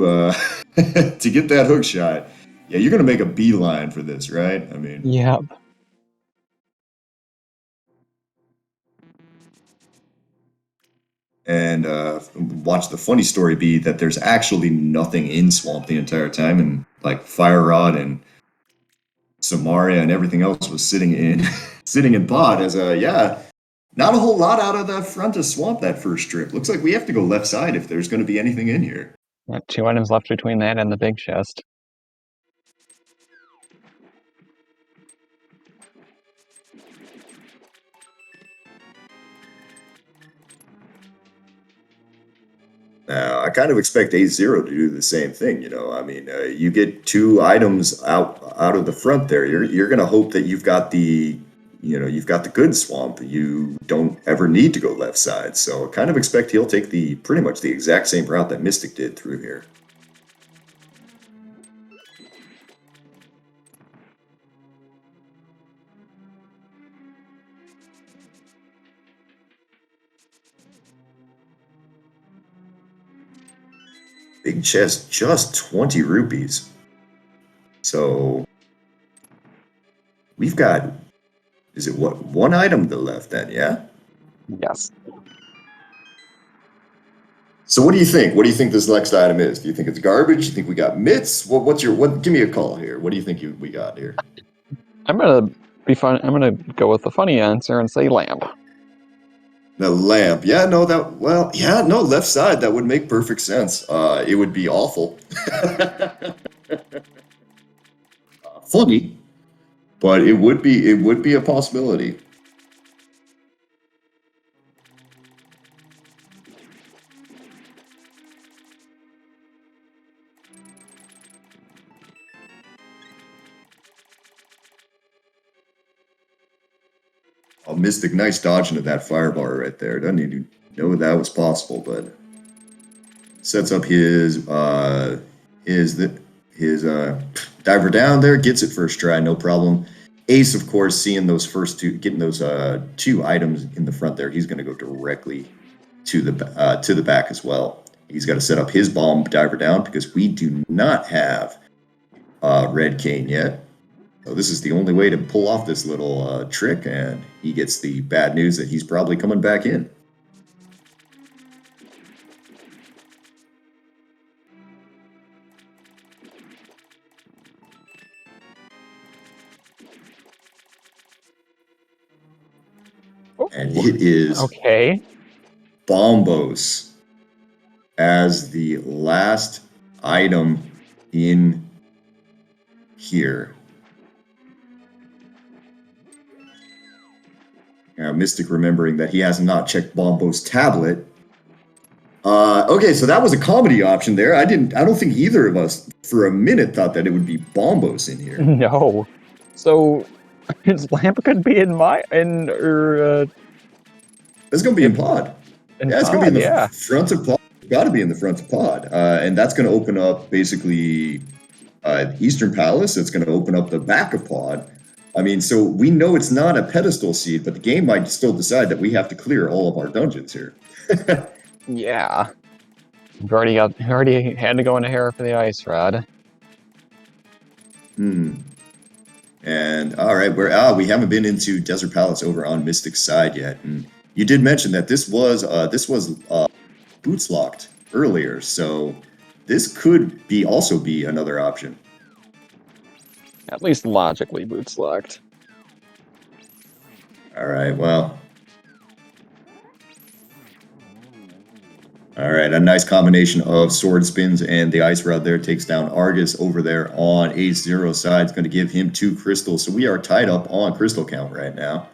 Speaker 1: to get that hook shot, yeah, you're gonna make a beeline for this, right? I mean,
Speaker 2: yep.
Speaker 1: And watch the funny story be that there's actually nothing in Swamp the entire time, and like Fire Rod and Samaria and everything else was sitting in pod as not a whole lot out of the front of Swamp that first trip. Looks like we have to go left side if there's going to be anything in here.
Speaker 2: 2 items left between that and the big chest.
Speaker 1: Now, I kind of expect A0 to do the same thing. You know, I mean, you get 2 items out of the front there. You're going to hope that you've got you've got the good swamp. You don't ever need to go left side. So I kind of expect he'll take the pretty much the exact same route that Mystic did through here. Big chest, just 20 rupees. So we've got, is it what, 1 item to left then, yeah?
Speaker 2: Yes.
Speaker 1: So what do you think? What do you think this next item is? Do you think it's garbage? Do you think we got mitts? Give me a call here. What do you think we got here?
Speaker 2: I'm gonna be fun. I'm gonna go with the funny answer and say lamp.
Speaker 1: The lamp. Yeah, no, left side. That would make perfect sense. It would be awful. Funny, but it would be a possibility. Oh, Mystic, nice dodge into that firebar right there. Doesn't even know that was possible, but sets up his diver down there, gets it first try, no problem. Ace, of course, seeing those first two, getting those 2 items in the front there, he's going to go directly to the back as well. He's got to set up his bomb diver down because we do not have red cane yet. So this is the only way to pull off this little trick, and he gets the bad news that he's probably coming back in. And it is
Speaker 2: okay.
Speaker 1: Bombos as the last item in here. Now, Mystic remembering that he has not checked Bombo's tablet. Okay, so that was a comedy option there. I don't think either of us for a minute thought that it would be Bombos in here.
Speaker 2: No. So his lamp could be in
Speaker 1: It's gonna be in pod. It's gonna be in the front of pod. It's got to be in the front of pod, and that's gonna open up basically Eastern Palace. It's gonna open up the back of pod. I mean, so we know it's not a pedestal seed, but the game might still decide that we have to clear all of our dungeons here.
Speaker 2: Yeah. We've already had to go into Hera for the ice rod.
Speaker 1: And all right, we haven't been into Desert Palace over on Mystic's side yet. And you did mention that this was boots locked earlier, so this could also be another option.
Speaker 2: At least logically boots locked.
Speaker 1: All right, well. All right, a nice combination of sword spins and the ice rod there takes down Argus over there on A0 side. It's going to give him 2 crystals. So we are tied up on crystal count right now.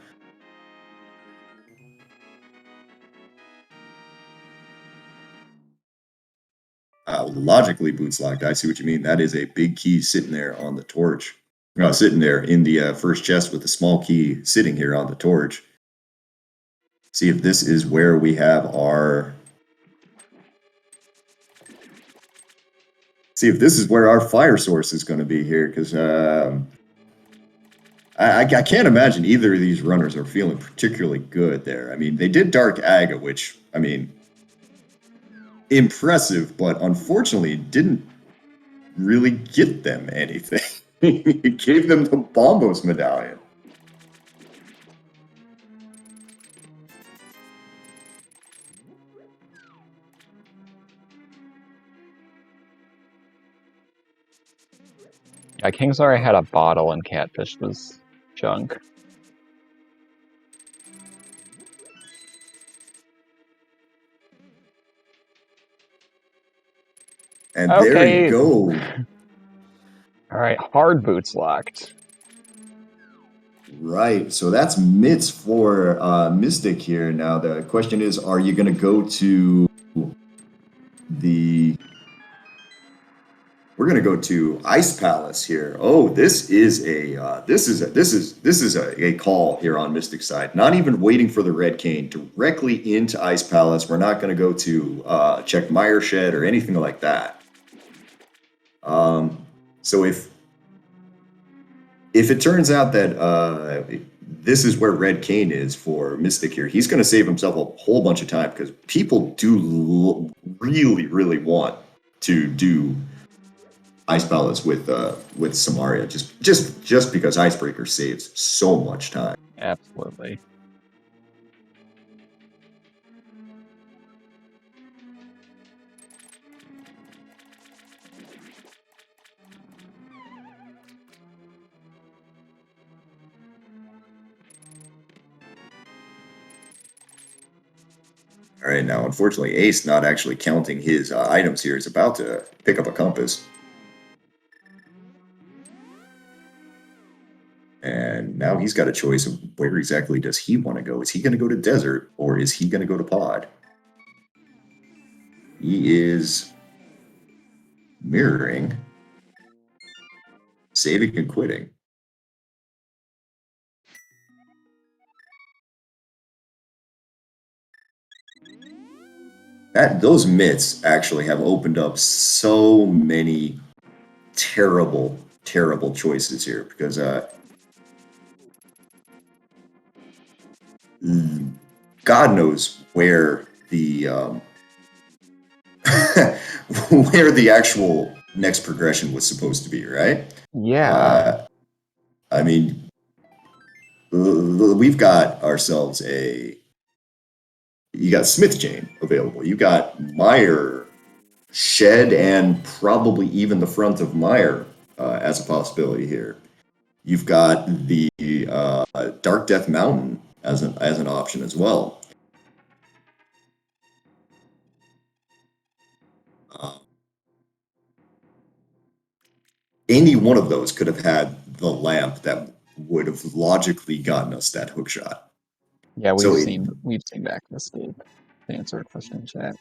Speaker 1: Logically boots locked. I see what you mean. That is a big key sitting there on the torch. Sitting there in the first chest with a small key sitting here on the torch. See if this is where we have our... See if this is where our fire source is going to be here, because I can't imagine either of these runners are feeling particularly good there. I mean, they did Dark Aga, which, I mean, impressive, but unfortunately didn't really get them anything. It gave them the Bombos medallion.
Speaker 2: Yeah, Kingsar had a bottle and Catfish was junk.
Speaker 1: And there you go.
Speaker 2: All right, hard boots locked.
Speaker 1: Right, so that's mitts for Mystic here. Now the question is, are you going to go to we're gonna go to Ice Palace here. Oh, this is a call here on Mystic side. Not even waiting for the Red Cane, directly into Ice Palace. We're not gonna go to check Mire Shed or anything like that. So if it turns out that this is where Red Cane is for Mystic here, he's going to save himself a whole bunch of time because people do really, really want to do Ice Palace with Samaria just because Icebreaker saves so much time.
Speaker 2: Absolutely.
Speaker 1: All right, now unfortunately Ace, not actually counting his items here, is about to pick up a compass. And now he's got a choice of where exactly does he want to go. Is he going to go to Desert or is he going to go to Pod? He is mirroring, saving and quitting. Those mitts actually have opened up so many terrible, terrible choices here because God knows where the where the actual next progression was supposed to be, right?
Speaker 2: Yeah.
Speaker 1: I mean, we've got ourselves you got Smith Chain available. You got Mire Shed and probably even the front of Mire as a possibility here. You've got the Dark Death Mountain as an option as well. Any one of those could have had the lamp that would have logically gotten us that hook shot.
Speaker 2: Yeah,
Speaker 1: So
Speaker 2: we've seen back in escape to answer a question in chat.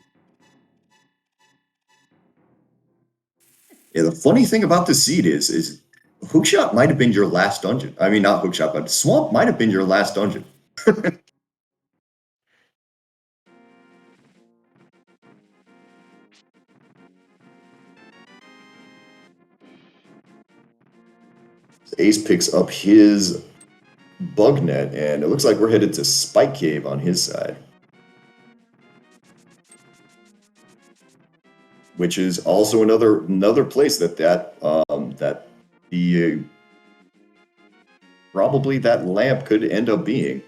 Speaker 1: yeah, the funny thing about the seed is hookshot might have been your last dungeon. I mean, not hookshot, but swamp might have been your last dungeon. Ace picks up his bug net, and it looks like we're headed to Spike Cave on his side, which is also another place that the probably that lamp could end up being.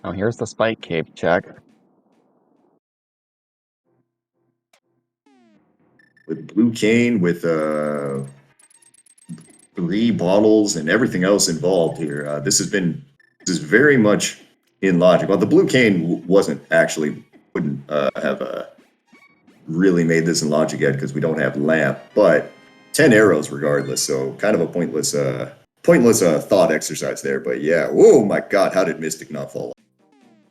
Speaker 2: Oh, here's the Spike Cave check.
Speaker 1: With Blue Cane, with 3 bottles and everything else involved here. This is very much in logic. Well, the Blue Cane wouldn't have really made this in logic yet because we don't have lamp, but 10 arrows regardless. So kind of a pointless thought exercise there. But yeah, oh my God, how did Mystic not fall?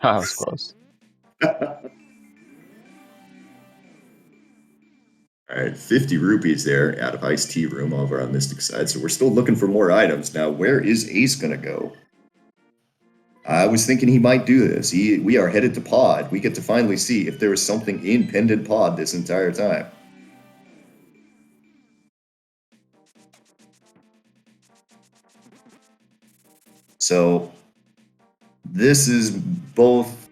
Speaker 2: That was close.
Speaker 1: All right, 50 rupees there out of Iced Tea Room over on Mystic side. So we're still looking for more items. Now, where is Ace going to go? I was thinking he might do this. We are headed to Pod. We get to finally see if there was something in Pendant Pod this entire time. So this is both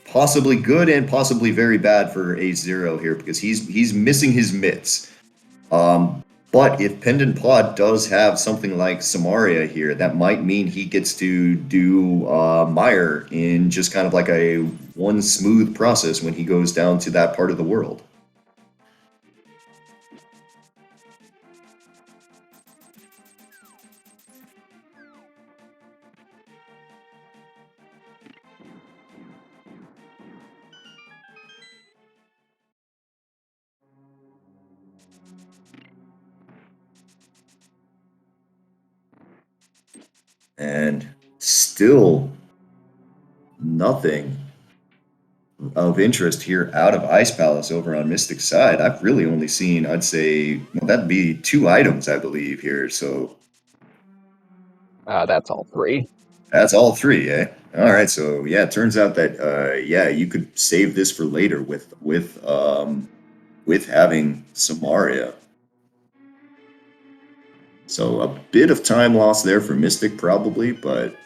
Speaker 1: possibly good and possibly very bad for Ace Zero here because he's missing his mitts. But if Pendant Pod does have something like Samaria here, that might mean he gets to do Mire in just kind of like a one smooth process when he goes down to that part of the world. And still nothing of interest here out of Ice Palace over on Mystic side. I've really only seen, I'd say, well, that'd be 2 items, I believe, here. So
Speaker 2: That's all 3.
Speaker 1: that's all 3, eh? All right, so yeah, it turns out that yeah, you could save this for later with having Samaria. So a bit of time lost there for Mystic probably, but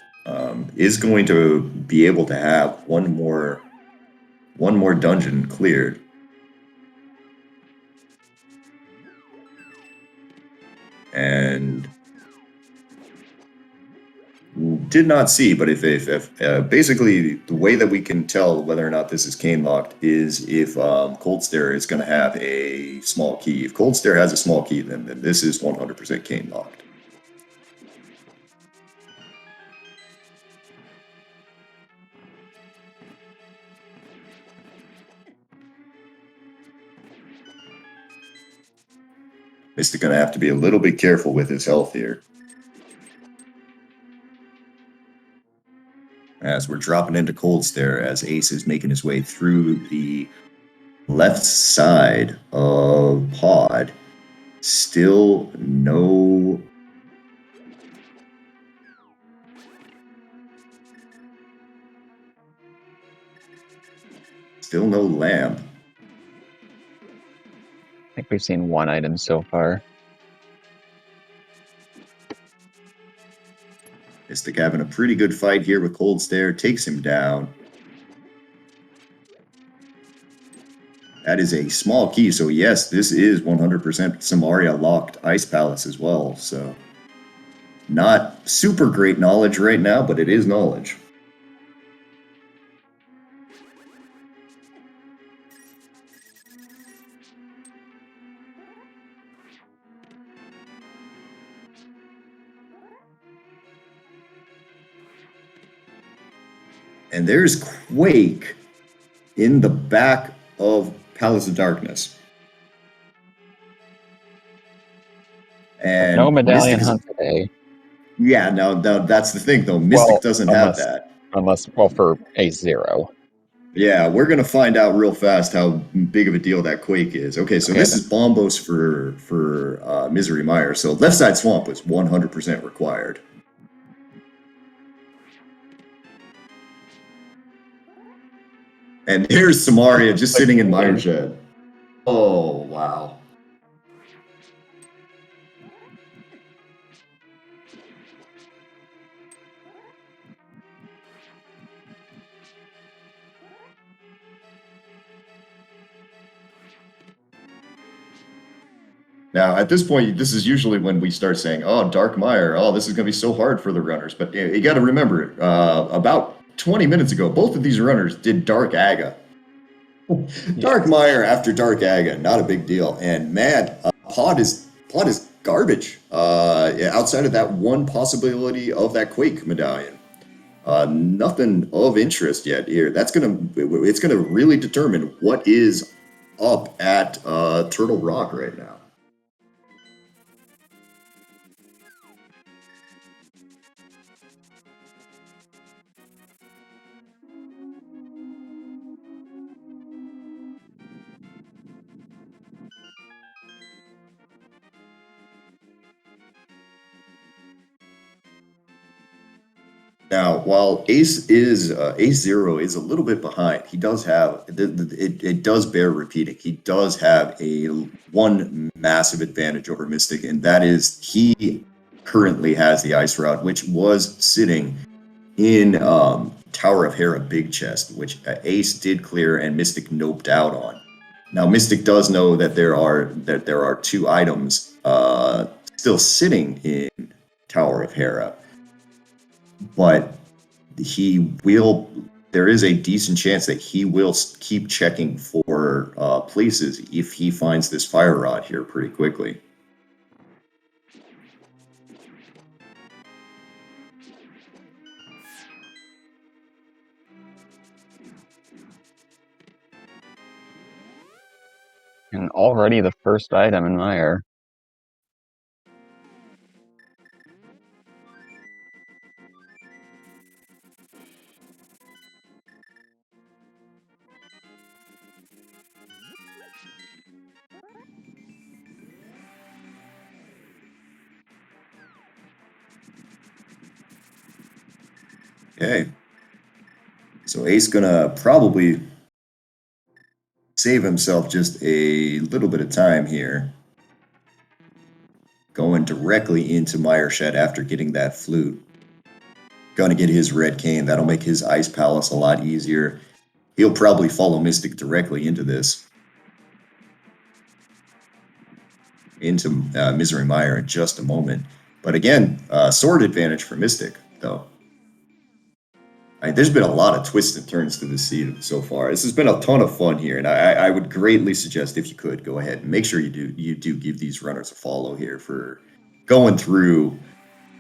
Speaker 1: is going to be able to have one more dungeon cleared. And did not see, but if basically the way that we can tell whether or not this is cane locked is if Cold Stare is going to have a small key. If Cold Stare has a small key, then this is 100% cane locked. Mystic going to have to be a little bit careful with his health here. As we're dropping into Cold Stare, as Ace is making his way through the left side of Pod. Still no lamp.
Speaker 2: I think we've seen 1 item so far.
Speaker 1: Mystic having a pretty good fight here with Cold Stare, takes him down. That is a small key, so yes, this is 100% Samaria locked Ice Palace as well, so not super great knowledge right now, but it is knowledge. And there's Quake in the back of Palace of Darkness. And
Speaker 2: No medallion
Speaker 1: Mystic is,
Speaker 2: hunt today.
Speaker 1: yeah, now that's the thing though. Mystic doesn't have that.
Speaker 2: Unless, well, for a 0.
Speaker 1: Yeah, we're gonna find out real fast how big of a deal that Quake is. Okay, so this is Bombos for Misery Mire. So left side swamp was 100% required. And here's Samaria just sitting in Mire Shed. Oh wow. Now, at this point, this is usually when we start saying, oh, Dark Mire, oh, this is going to be so hard for the runners. But you got to remember, about 20 minutes ago, both of these runners did Dark Aga. Dark Mire after Dark Aga, not a big deal. And man, Pod is garbage. Outside of that one possibility of that Quake medallion, nothing of interest yet here. It's gonna really determine what is up at Turtle Rock right now. Now, while Ace Zero is a little bit behind, he does have it does bear repeating. He does have a one massive advantage over Mystic, and that is he currently has the Ice Rod, which was sitting in Tower of Hera Big Chest, which Ace did clear and Mystic noped out on. Now, Mystic does know that there are 2 items still sitting in Tower of Hera, but there is a decent chance that he will keep checking for places if he finds this fire rod here pretty quickly.
Speaker 2: And already the first item in Mire.
Speaker 1: Okay. So Ace gonna probably save himself just a little bit of time here. Going directly into Myershed after getting that flute. Gonna get his red cane. That'll make his Ice Palace a lot easier. He'll probably follow Mystic directly into this. Into Misery Mire in just a moment. But again, sword advantage for Mystic, though. There's been a lot of twists and turns to this season so far. This has been a ton of fun here, and I would greatly suggest, if you could, go ahead and make sure you do give these runners a follow here for going through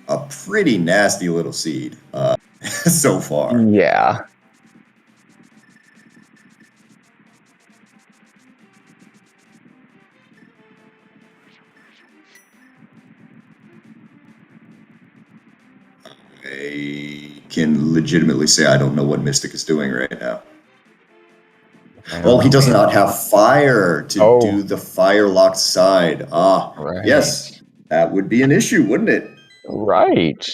Speaker 1: a pretty nasty little seed so far.
Speaker 2: Yeah.
Speaker 1: I can legitimately say I don't know what Mystic is doing right now.
Speaker 2: Oh,
Speaker 1: he does not have fire to do the fire locked side.
Speaker 2: Right.
Speaker 1: Yes, that would be an issue, wouldn't it?
Speaker 2: Right.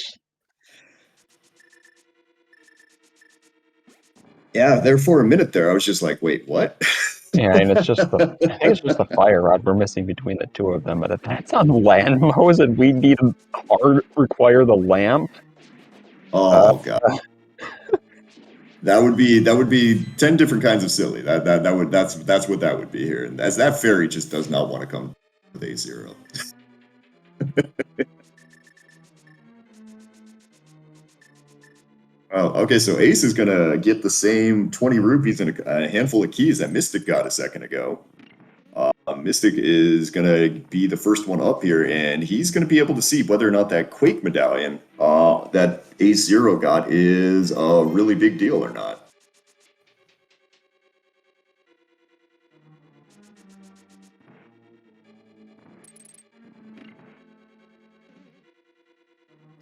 Speaker 1: Yeah, there for a minute there, I was just like, wait, what?
Speaker 2: Yeah, and it's just I think it's just the fire rod we're missing between the two of them. But if that's on land mows and we need to require the lamp.
Speaker 1: Oh god. That would be 10 different kinds of silly. That's what that would be here. And as that fairy just does not want to come with A0. Oh, okay, so Ace is gonna get the same 20 rupees and a handful of keys that Mystic got a second ago. Mystic is gonna be the first one up here, and he's gonna be able to see whether or not that Quake medallion that A0 got is a really big deal or not.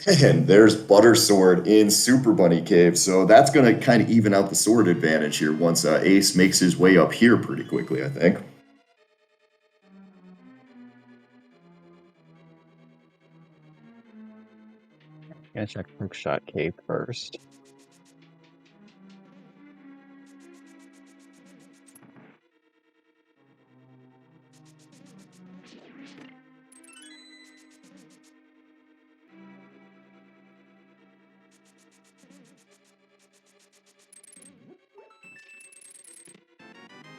Speaker 1: And there's Butter Sword in Super Bunny Cave, so that's going to kind of even out the sword advantage here once Ace makes his way up here pretty quickly, I think.
Speaker 2: Gonna check Hookshot Cave first.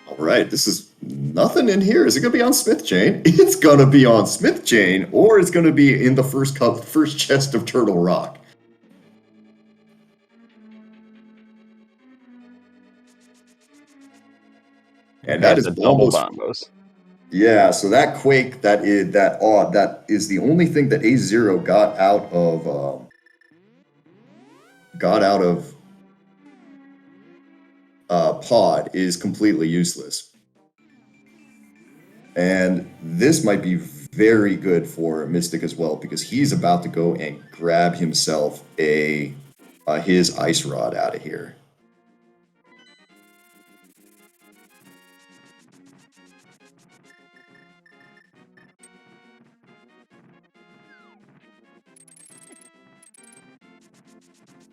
Speaker 1: All right, this is nothing in here. Is it going to be on Smith Chain? It's going to be on Smith Chain, or it's going to be in the first chest of Turtle Rock. And that is
Speaker 2: double bombos.
Speaker 1: Yeah, so that Quake, that is the only thing that A0 got out of Pod is completely useless. And this might be very good for Mystic as well, because he's about to go and grab himself his Ice Rod out of here.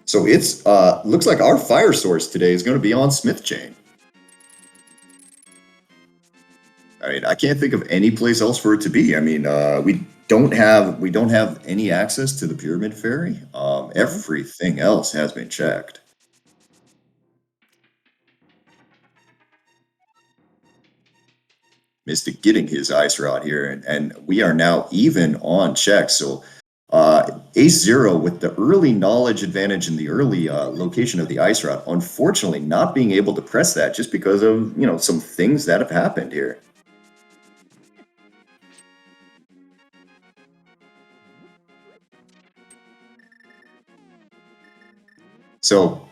Speaker 1: So it's looks like our fire source today is going to be on Smith Chain. I mean, I can't think of any place else for it to be. I mean, we don't have any access to the Pyramid Fairy. Everything else has been checked. Mystic getting his Ice Rod here, and we are now even on check. So A0 with the early knowledge advantage and the early location of the Ice Rod, unfortunately not being able to press that just because of, some things that have happened here. So,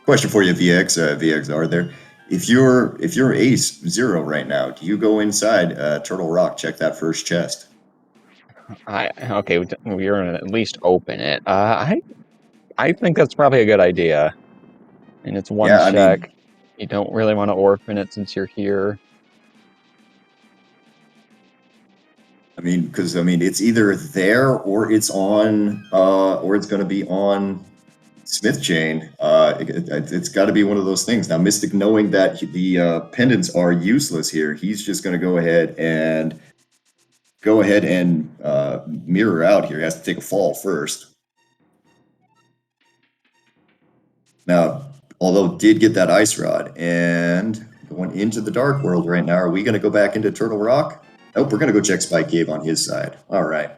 Speaker 1: question for you, VXR there. If you're Ace 0 right now, do you go inside Turtle Rock, check that first chest?
Speaker 2: Okay, we're gonna at least open it. I think that's probably a good idea. And it's one check. You don't really want to orphan it since you're here.
Speaker 1: Because it's either there or it's on, or it's going to be on Smith chain. It's got to be one of those things. Now, Mystic, knowing that the pendants are useless here, he's just going to go ahead and mirror out here. He has to take a fall first. Now, although did get that ice rod and going into the dark world right now, are we going to go back into Turtle Rock? Nope, we're going to go check Spike Cave on his side. All right.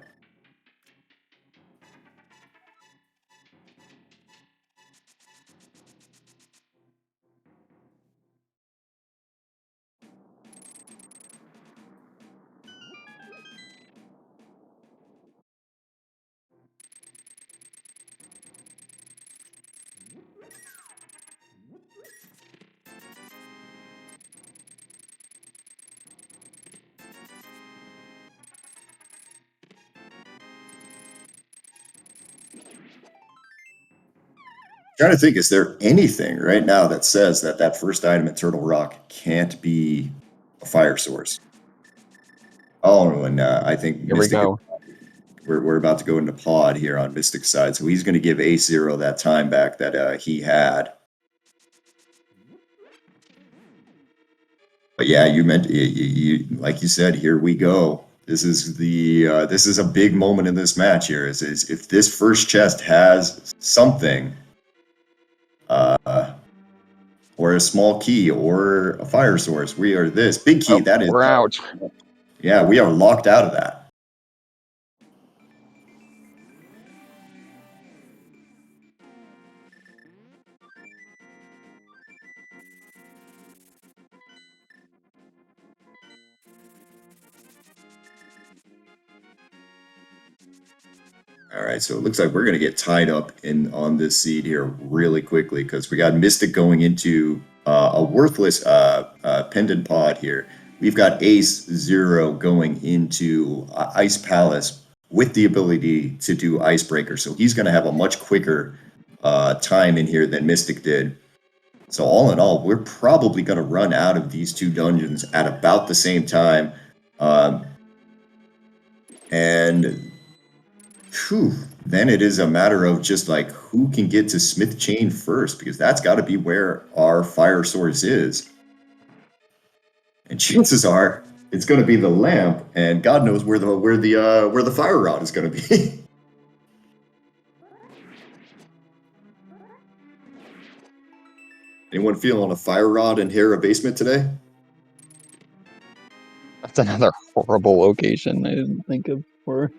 Speaker 1: Trying to think, is there anything right now that says that that first item at Turtle Rock can't be a fire source? Oh, and I think
Speaker 2: Here we go.
Speaker 1: We're about to go into pod here on Mystic's side, so he's going to give A0 that time back that he had. But yeah, you meant you like you said. Here we go. This is this is a big moment in this match here. Is if this first chest has something, or a small key or a fire source, we are this big key. That is,
Speaker 2: we're out.
Speaker 1: Yeah, we are locked out of that. All right, so it looks like we're going to get tied up on this seed here really quickly because we got Mystic going into a worthless pendant pod here. We've got Ace Zero going into Ice Palace with the ability to do Icebreaker, so he's going to have a much quicker time in here than Mystic did. So all in all, we're probably going to run out of these two dungeons at about the same time. And whew, then it is a matter of just like who can get to Smith Chain first, because that's got to be where our fire source is. And chances are it's going to be the lamp, and God knows where the fire rod is going to be. Anyone feeling a fire rod in Hera basement today?
Speaker 2: That's another horrible location I didn't think of before.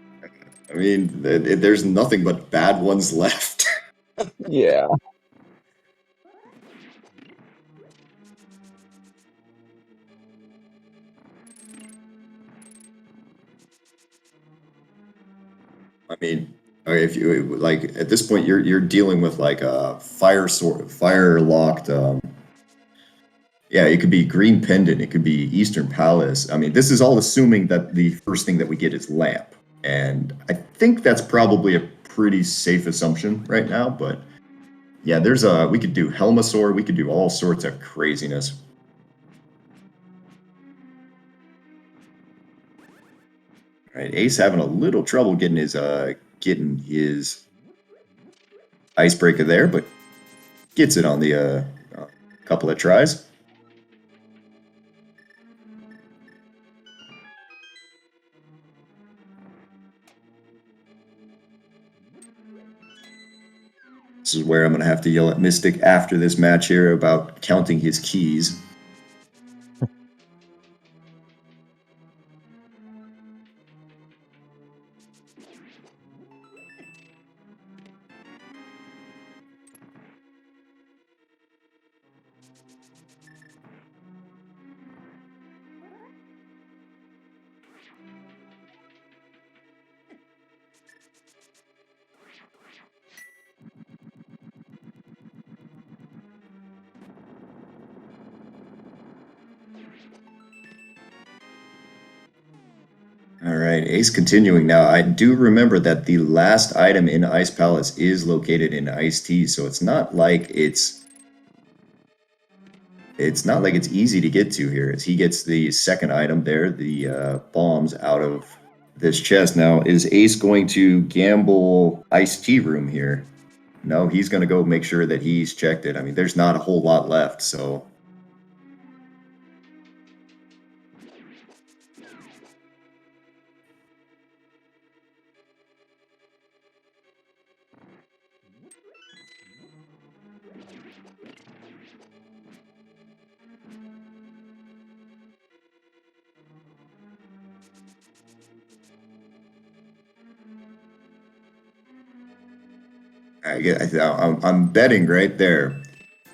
Speaker 1: I mean, there's nothing but bad ones left.
Speaker 2: Yeah.
Speaker 1: I mean, okay, if you like at this point, you're dealing with like a fire locked. Yeah, it could be Green Pendant, it could be Eastern Palace. I mean, this is all assuming that the first thing that we get is Lamp, and I think that's probably a pretty safe assumption right now. But yeah, we could do Helmasaur, we could do all sorts of craziness. All right, Ace having a little trouble getting his icebreaker there, but gets it on the couple of tries. This is where I'm going to have to yell at Mystic after this match here about counting his keys. All right, Ace continuing now. I do remember that the last item in Ice Palace is located in Ice Tea, so it's not like it's easy to get to here. As he gets the second item there, the bombs out of this chest. Now, is Ace going to gamble Ice Tea Room here? No, he's going to go make sure that he's checked it. I mean, there's not a whole lot left, so... I'm betting right there.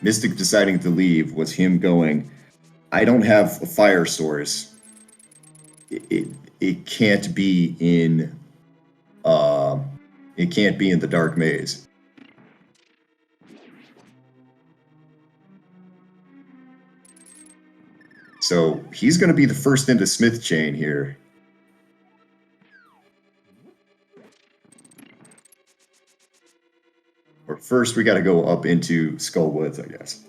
Speaker 1: Mystic deciding to leave was him going, I don't have a fire source. It can't be in it can't be in the dark maze. So he's going to be the first into Smith chain here. Or first we got to go up into Skull Woods, I guess.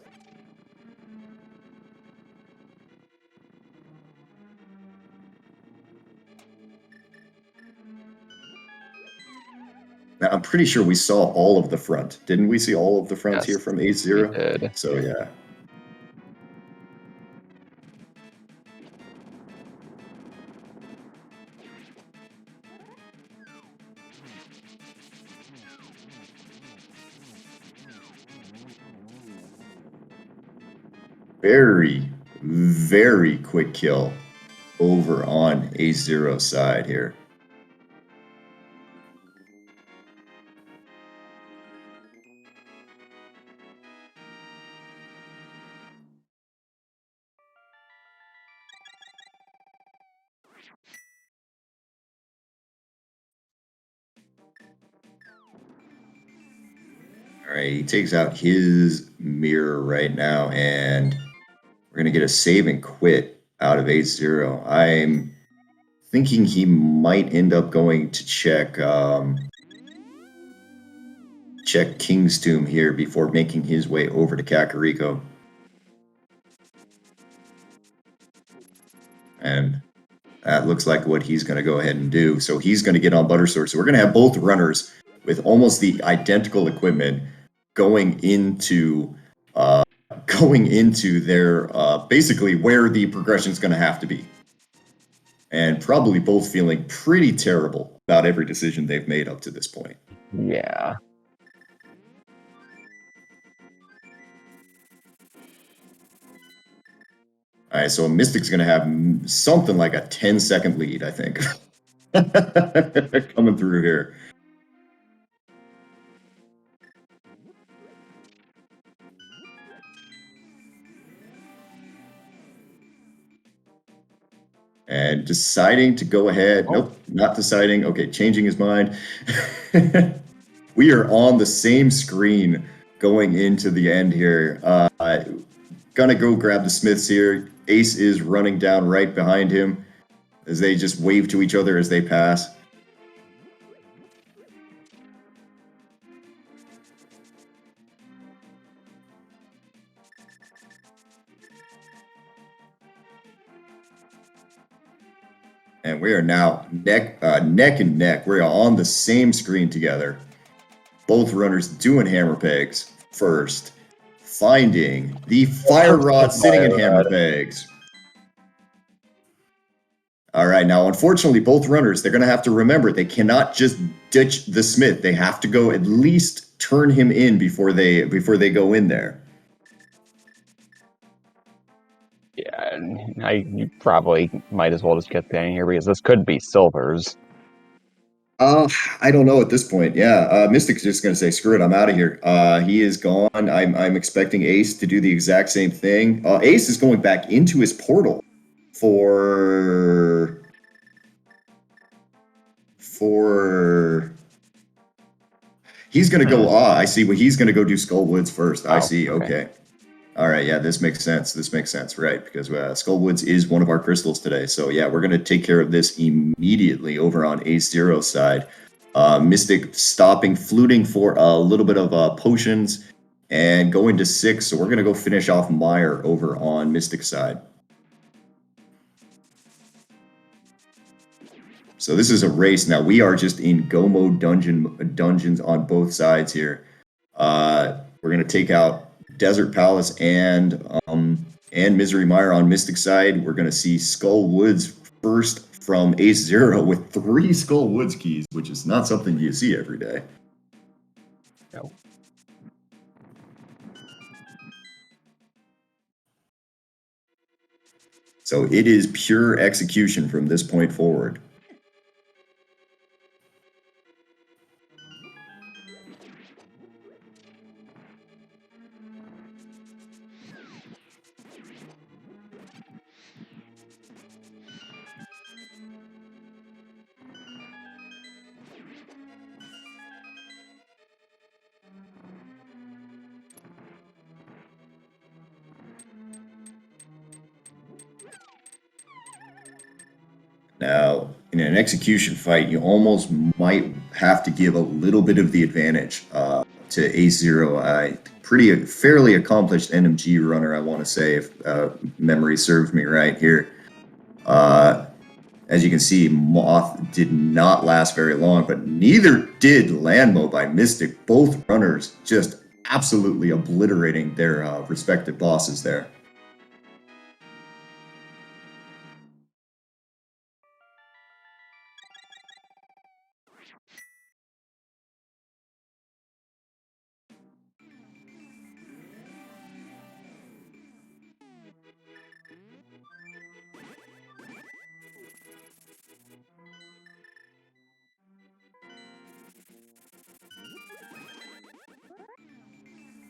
Speaker 1: Now, I'm pretty sure we saw all of the front. Didn't we see all of the fronts here from 8-0?
Speaker 2: We did.
Speaker 1: So, yeah. Very, very quick kill over on A0's side here. All right, he takes out his mirror right now, and we're going to get a save and quit out of 8-0. I'm thinking he might end up going to check check King's Tomb here before making his way over to Kakariko. And that looks like what he's going to go ahead and do. So he's going to get on Buttersword. So we're going to have both runners with almost the identical equipment going into their basically where the progression is going to have to be. And probably both feeling pretty terrible about every decision they've made up to this point.
Speaker 2: Yeah.
Speaker 1: All right, so Mystic's going to have something like a 10-second lead, I think, coming through here. And deciding to go ahead. Oh. Nope, not deciding. Okay, changing his mind. We are on the same screen going into the end here. Gonna go grab the Smiths here. Ace is running down right behind him as they just wave to each other as they pass. And we are now neck and neck. We're on the same screen together. Both runners doing hammer pegs first. Finding the fire rod sitting in hammer pegs. All right, now, unfortunately, both runners, they're going to have to remember they cannot just ditch the Smith. They have to go at least turn him in before they go in there.
Speaker 2: Yeah, you probably might as well just get in here because this could be Silver's.
Speaker 1: I don't know at this point. Yeah, Mystic's just going to say, screw it, I'm out of here. He is gone. I'm expecting Ace to do the exact same thing. Ace is going back into his portal for... He's going to go, I see what he's going to go do Skullwoods first. I see, okay. All right, yeah, this makes sense. This makes sense, right? Because Skullwoods is one of our crystals today. So, yeah, we're going to take care of this immediately over on A0's side. Mystic stopping, fluting for a little bit of potions and going to 6. So we're going to go finish off Meyer over on Mystic's side. So this is a race. Now, we are just in Go mode dungeons on both sides here. take out Desert Palace and Misery Mire on Mystic side. We're going to see Skull Woods first from Ace Zero with 3 Skull Woods keys, which is not something you see every day.
Speaker 2: No.
Speaker 1: So it is pure execution from this point forward. Now, in an execution fight, you almost might have to give a little bit of the advantage to Ace Zero. Fairly accomplished NMG runner, I want to say, if memory serves me right here. As you can see, Moth did not last very long, but neither did Landmo by Mystic. Both runners just absolutely obliterating their respective bosses there.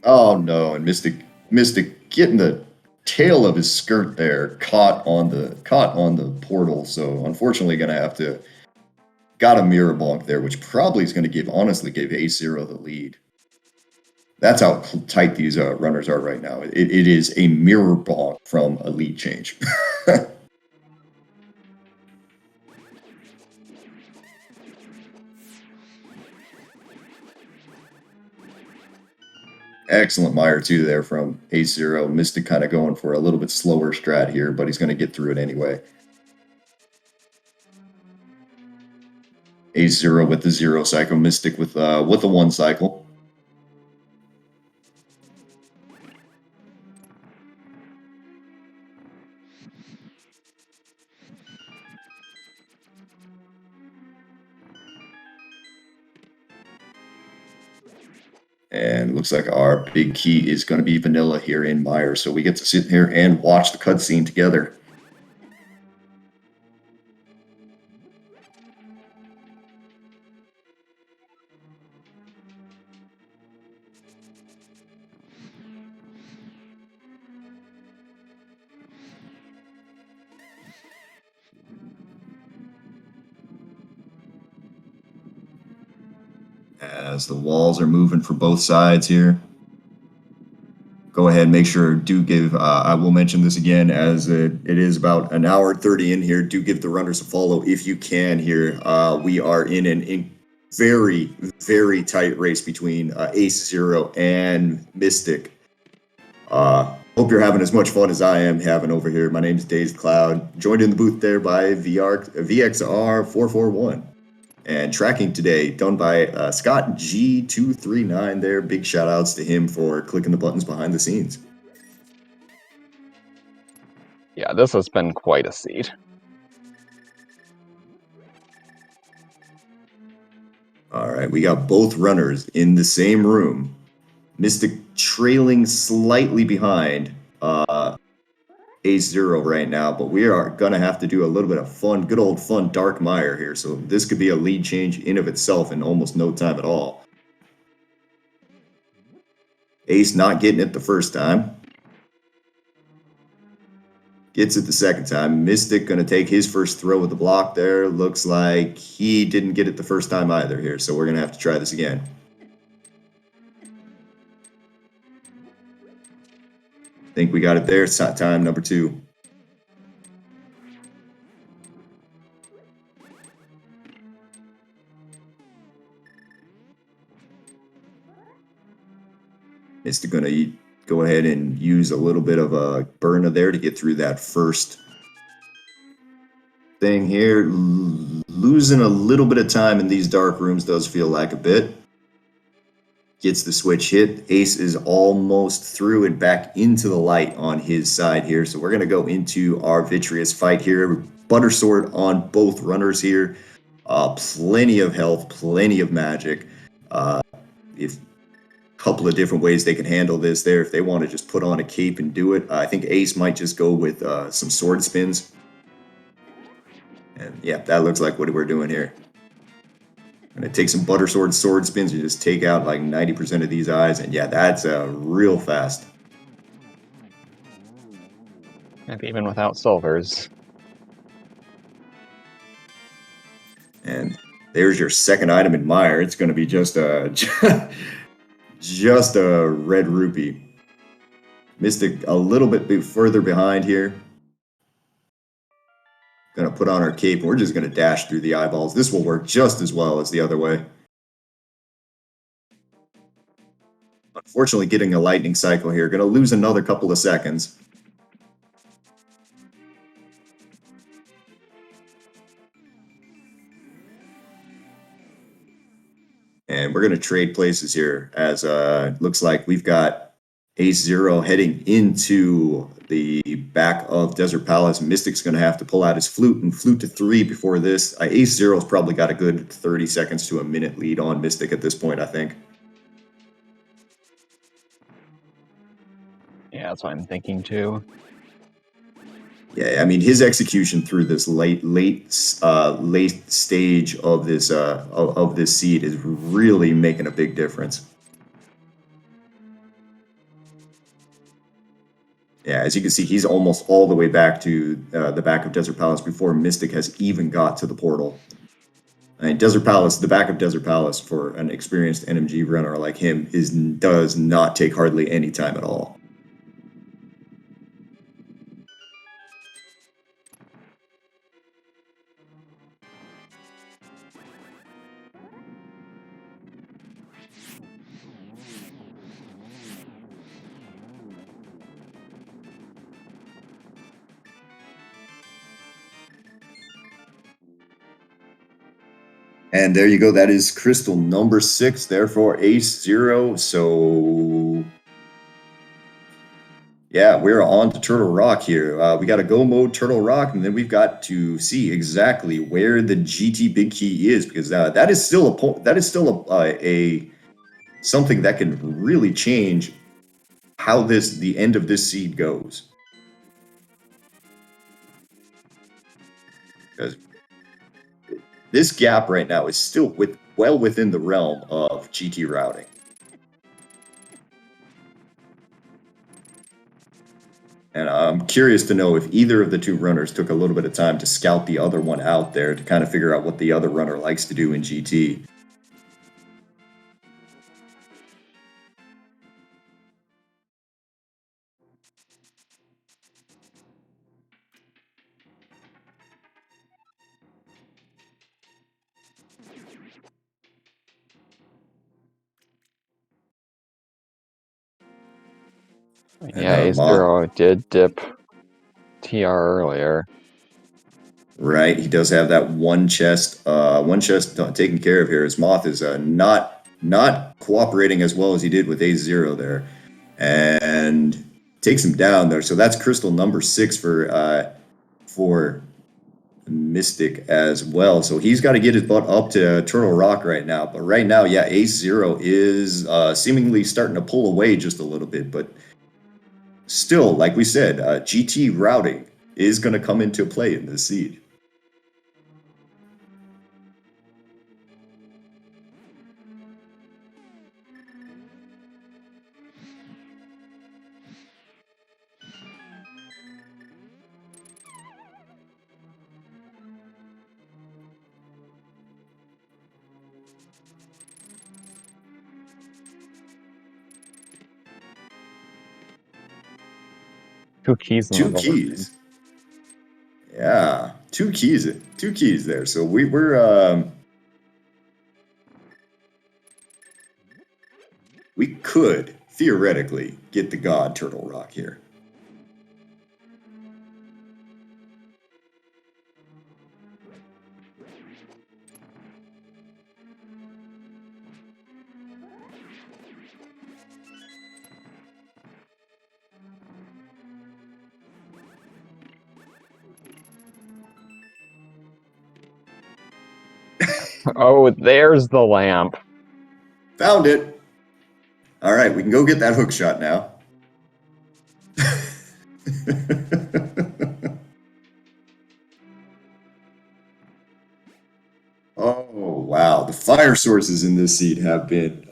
Speaker 1: Oh no, and Mystic getting the tail of his skirt there, caught on the portal. So unfortunately got a mirror bonk there, which probably is gonna honestly give Ace Zero the lead. That's how tight these runners are right now. It is a mirror bonk from a lead change. Excellent Mire too there from Ace Zero. Mystic kind of going for a little bit slower strat here, but he's going to get through it anyway. Ace Zero with the 0 cycle, Mystic with a 1 cycle. And looks like our big key is going to be Vanilla here in Mire. So we get to sit here and watch the cutscene together. As the walls are moving for both sides here. Go ahead and make sure, do give, I will mention this again, as it is about an hour 30 in here, do give the runners a follow if you can here. We are in an very, very tight race between Ace Zero and Mystic. Hope you're having as much fun as I am having over here. My name is Dazed Cloud, joined in the booth there by VXR441. And tracking today done by Scott G239 there. Big shout outs to him for clicking the buttons behind the scenes.
Speaker 2: Yeah, this has been quite a seed.
Speaker 1: All right, we got both runners in the same room. Mystic trailing slightly behind Ace Zero right now, but we are going to have to do a little bit of fun, good old fun Dark Mire here. So this could be a lead change in of itself in almost no time at all. Ace not getting it the first time. Gets it the second time. Mystic going to take his first throw with the block there. Looks like he didn't get it the first time either here, so we're going to have to try this again. Think we got it there. It's time number 2. Mystic going to go ahead and use a little bit of a burner there to get through that first thing here. Losing a little bit of time in these dark rooms does feel like a bit. Gets the switch hit. Ace is almost through and back into the light on his side here. So we're going to go into our Vitreous fight here. Butter Sword on both runners here. Plenty of health, plenty of magic. If couple of different ways they can handle this there. If they want to just put on a cape and do it, I think Ace might just go with some sword spins. And yeah, that looks like what we're doing here. I'm going to take some Butter Sword sword spins and just take out like 90% of these eyes. And yeah, that's real fast.
Speaker 2: And even without silvers.
Speaker 1: And there's your second item in Mire. It's going to be just a just a red rupee. Mystic a little bit further behind here. Going to put on our cape, and we're just going to dash through the eyeballs. This will work just as well as the other way. Unfortunately, getting a lightning cycle here. Going to lose another couple of seconds. And we're going to trade places here, as looks like we've got Ace Zero heading into the back of Desert Palace. Mystic's going to have to pull out his flute and flute to 3 before this. Ace Zero's probably got a good 30 seconds to a minute lead on Mystic at this point, I think.
Speaker 2: Yeah, that's what I'm thinking too.
Speaker 1: Yeah, I mean his execution through this late stage of this seed is really making a big difference. Yeah, as you can see, he's almost all the way back to the back of Desert Palace before Mystic has even got to the portal. I mean, Desert Palace, the back of Desert Palace for an experienced NMG runner like him does not take hardly any time at all. And there you go. That is crystal number 6, therefore Ace Zero. So yeah, we're on to Turtle Rock here. We got to go mode Turtle Rock, and then we've got to see exactly where the GT Big Key is, because that is still a something that can really change how the end of this seed goes. Because this gap right now is still well within the realm of GT routing. And I'm curious to know if either of the two runners took a little bit of time to scout the other one out there to kind of figure out what the other runner likes to do in GT.
Speaker 2: Yeah,
Speaker 1: And
Speaker 2: Ace Zero did dip TR earlier.
Speaker 1: Right, he does have that one chest taken care of here. His Moth is not cooperating as well as he did with Ace Zero there, and takes him down there. So that's crystal number 6 for Mystic as well. So he's got to get his butt up to Turtle Rock right now. But right now, yeah, Ace Zero is seemingly starting to pull away just a little bit. But still, like we said, GT routing is going to come into play in this seed.
Speaker 2: Two keys in the vault.
Speaker 1: Yeah, two keys there. So we could theoretically get the God Turtle Rock here.
Speaker 2: Oh, there's the lamp.
Speaker 1: Found it. All right, we can go get that hook shot now. Oh, wow. The fire sources in this seed have been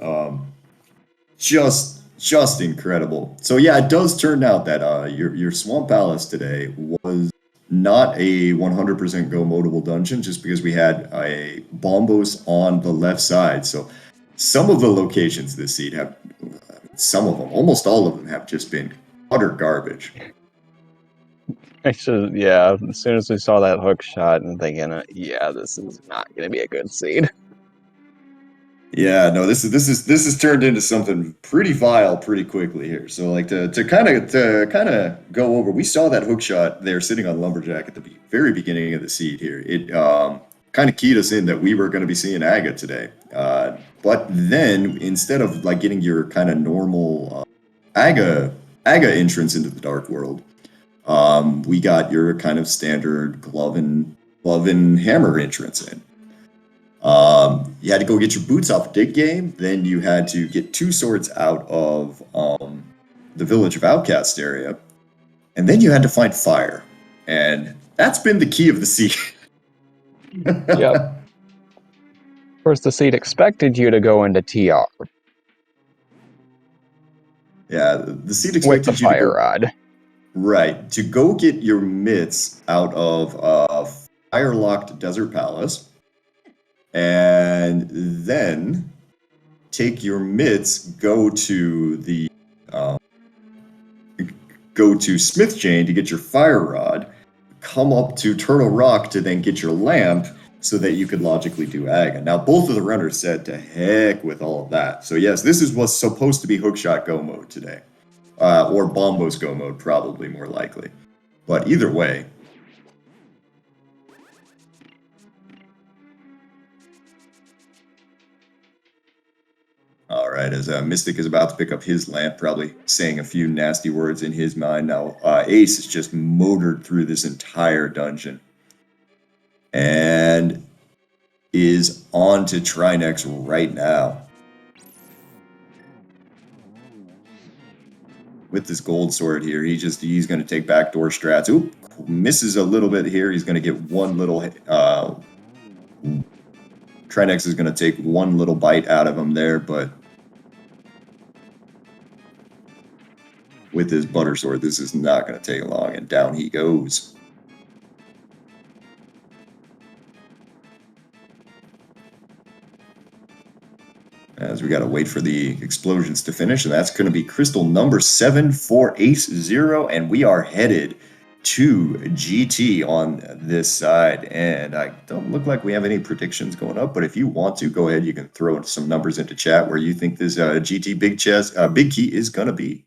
Speaker 1: just incredible. So yeah, it does turn out that your Swamp Palace today was not a 100% go modable dungeon just because we had a bombos on the left side. So some of the locations this seed have, some of them, almost all of them have just been utter garbage.
Speaker 2: I should, yeah. As soon as we saw that hook shot, and thinking, yeah, this is not going to be a good seed.
Speaker 1: Yeah, no, this is turned into something pretty vile pretty quickly here. So like to kind of go over, we saw that hook shot there sitting on Lumberjack at the very beginning of the seed here. It kind of keyed us in that we were going to be seeing Aga today. But then instead of like getting your kind of normal Aga entrance into the Dark World, we got your kind of standard glove and hammer entrance in. You had to go get your boots off Dig Game. Then you had to get 2 swords out of the Village of Outcast area. And then you had to find fire. And that's been the key of the seed.
Speaker 2: Yep. Of course, the seed expected you to go into TR.
Speaker 1: Yeah, the seed
Speaker 2: With the
Speaker 1: expected you to
Speaker 2: fire
Speaker 1: go.
Speaker 2: rod.
Speaker 1: Right, to go get your mitts out of fire-locked Desert Palace. And then take your mitts, go to Smith Chain to get your fire rod, come up to Turtle Rock to then get your lamp so that you could logically do Aga. Now, both of the runners said to heck with all of that. So yes, this is what's supposed to be hookshot go mode today. Or bombos go mode, probably more likely. But either way, all right, as Mystic is about to pick up his lamp, probably saying a few nasty words in his mind. Now, Ace is just motored through this entire dungeon and is on to Trinex right now. With this gold sword here, he's going to take backdoor strats. Oop, misses a little bit here. He's going to get one little... Trinex is going to take one little bite out of him there, but with his butter sword, this is not going to take long, and down he goes. As we got to wait for the explosions to finish, and that's going to be crystal number 7 for Ace Zero, and we are headed to GT on this side. And I don't look like we have any predictions going up, but if you want to, go ahead. You can throw some numbers into chat where you think this GT big key is going to be.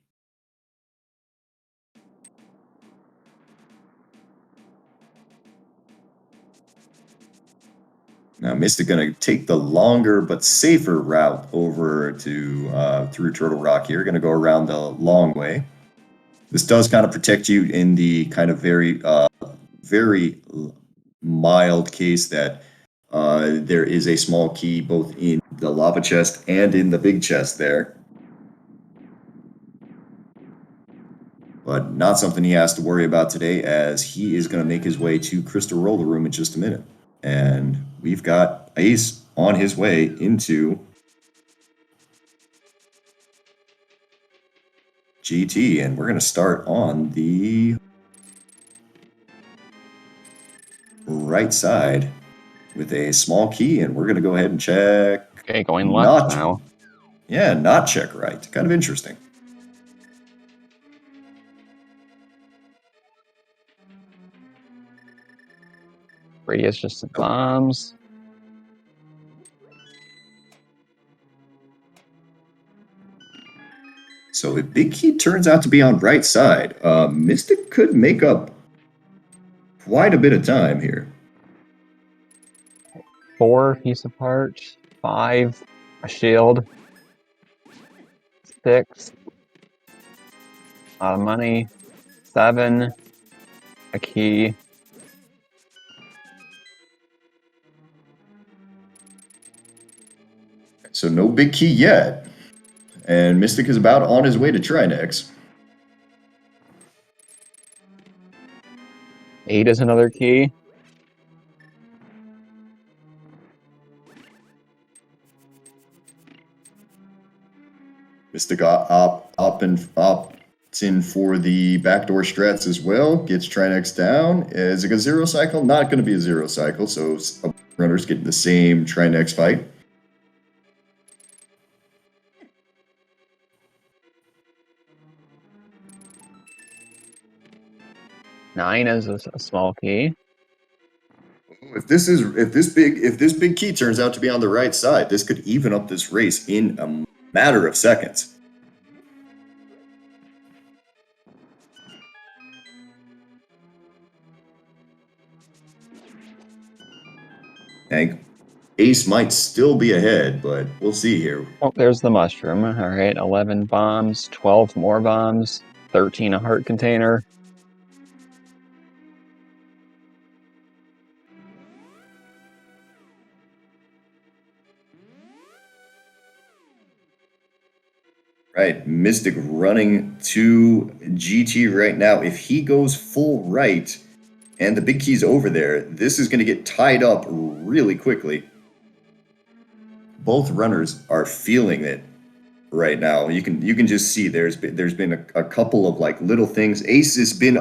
Speaker 1: Now, Mystic going to take the longer but safer route over to through Turtle Rock here. Going to go around the long way. This does kind of protect you in the kind of very mild case that there is a small key both in the lava chest and in the big chest there. But not something he has to worry about today, as he is going to make his way to Crystal Roller Room in just a minute. And we've got Ace on his way into GT, and we're going to start on the right side with a small key, and we're going to go ahead and check.
Speaker 2: Okay, going left now.
Speaker 1: Yeah, not check right. Kind of interesting.
Speaker 2: Radius just the bombs.
Speaker 1: So if big key turns out to be on right side, Mystic could make up quite a bit of time here.
Speaker 2: 4 piece of parts. 5 a shield. 6 a lot of money. 7 a key.
Speaker 1: So no big key yet. And Mystic is about on his way to Trinex.
Speaker 2: 8 is another key.
Speaker 1: Mystic opts in for the backdoor strats as well. Gets Trinex down. Is it a zero cycle? Not going to be a zero cycle, so runners getting the same Trinex fight.
Speaker 2: Nine is a small key.
Speaker 1: If this big key turns out to be on the right side, this could even up this race in a matter of seconds. Hank, Ace might still be ahead, but we'll see here.
Speaker 2: Oh, there's the mushroom. All right, 11 bombs, 12 more bombs, 13 a heart container.
Speaker 1: Right, Mystic running to GT right now. If he goes full right and the big key's over there, this is going to get tied up really quickly. Both runners are feeling it right now. You can just see there's been a couple of like little things. Ace has been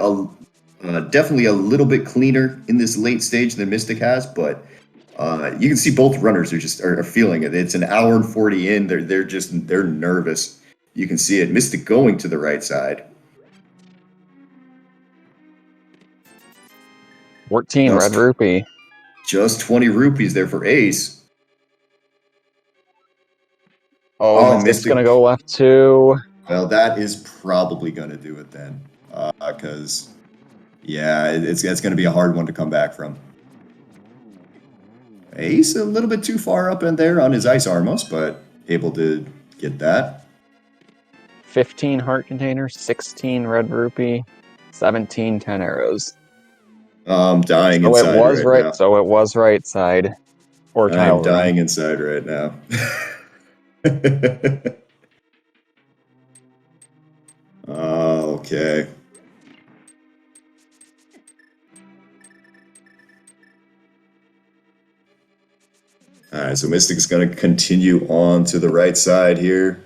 Speaker 1: definitely a little bit cleaner in this late stage than Mystic has, but you can see both runners are feeling it. It's an hour and 40 in. They're nervous. You can see it. Mystic going to the right side.
Speaker 2: 14 red rupee.
Speaker 1: Just 20 rupees there for Ace.
Speaker 2: Oh, Mystic's going to go left too.
Speaker 1: Well, that is probably going to do it then. Because, yeah, it's going to be a hard one to come back from. Ace a little bit too far up in there on his ice armos, but able to get that.
Speaker 2: 15 heart containers, 16 red rupee, 17 10 arrows.
Speaker 1: Dying
Speaker 2: so
Speaker 1: inside
Speaker 2: it was
Speaker 1: right now.
Speaker 2: So it was right side. Or tile
Speaker 1: I'm dying inside right now. Okay. Alright, so Mystic is going to continue on to the right side here.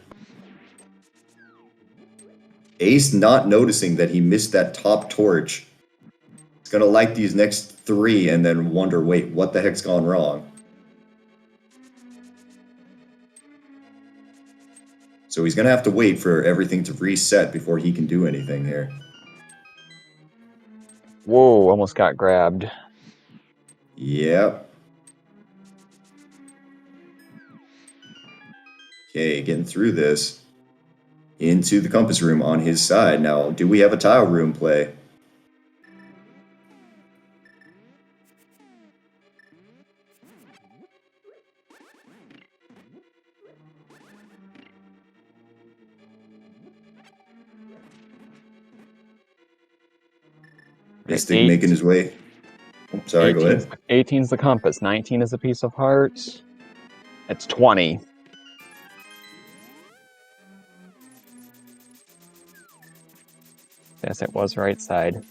Speaker 1: Ace not noticing that he missed that top torch. He's going to light these next 3 and then wonder, wait, what the heck's gone wrong? So he's going to have to wait for everything to reset before he can do anything here.
Speaker 2: Whoa, almost got grabbed.
Speaker 1: Yep. Okay, getting through this. Into the compass room on his side. Now, do we have a tile room play? Mystic making his way. Oh, sorry, go ahead.
Speaker 2: 18's the compass. 19 is a piece of heart. It's 20. Yes, it was right side.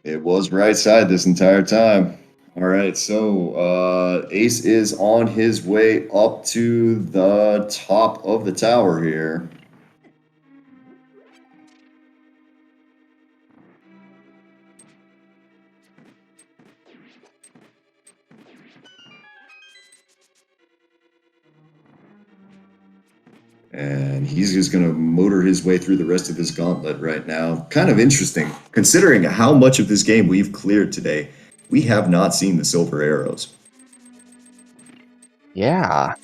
Speaker 1: It was right side this entire time. All right, so Ace is on his way up to the top of the tower here. And he's just going to motor his way through the rest of his gauntlet right now. Kind of interesting, considering how much of this game we've cleared today. We have not seen the silver arrows.
Speaker 2: Yeah.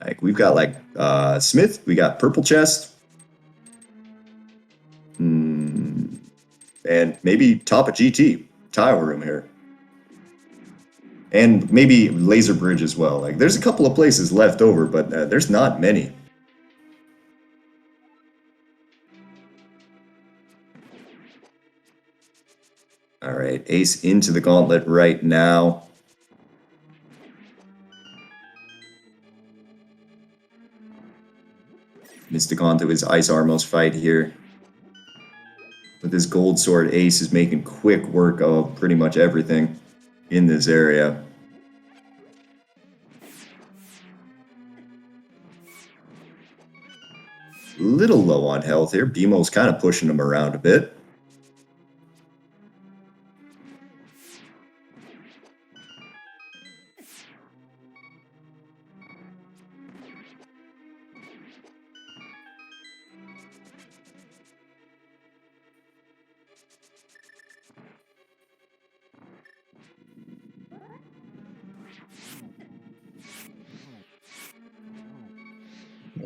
Speaker 1: Like, we've got, like, Smith. We got purple chest. And maybe top of GT. Tile room here. And maybe laser bridge as well. Like, there's a couple of places left over, but there's not many. All right, Ace into the gauntlet right now. Mystic onto his Ice Armos fight here. With his Gold Sword, Ace is making quick work of pretty much everything in this area. Little low on health here. BMO's kind of pushing him around a bit.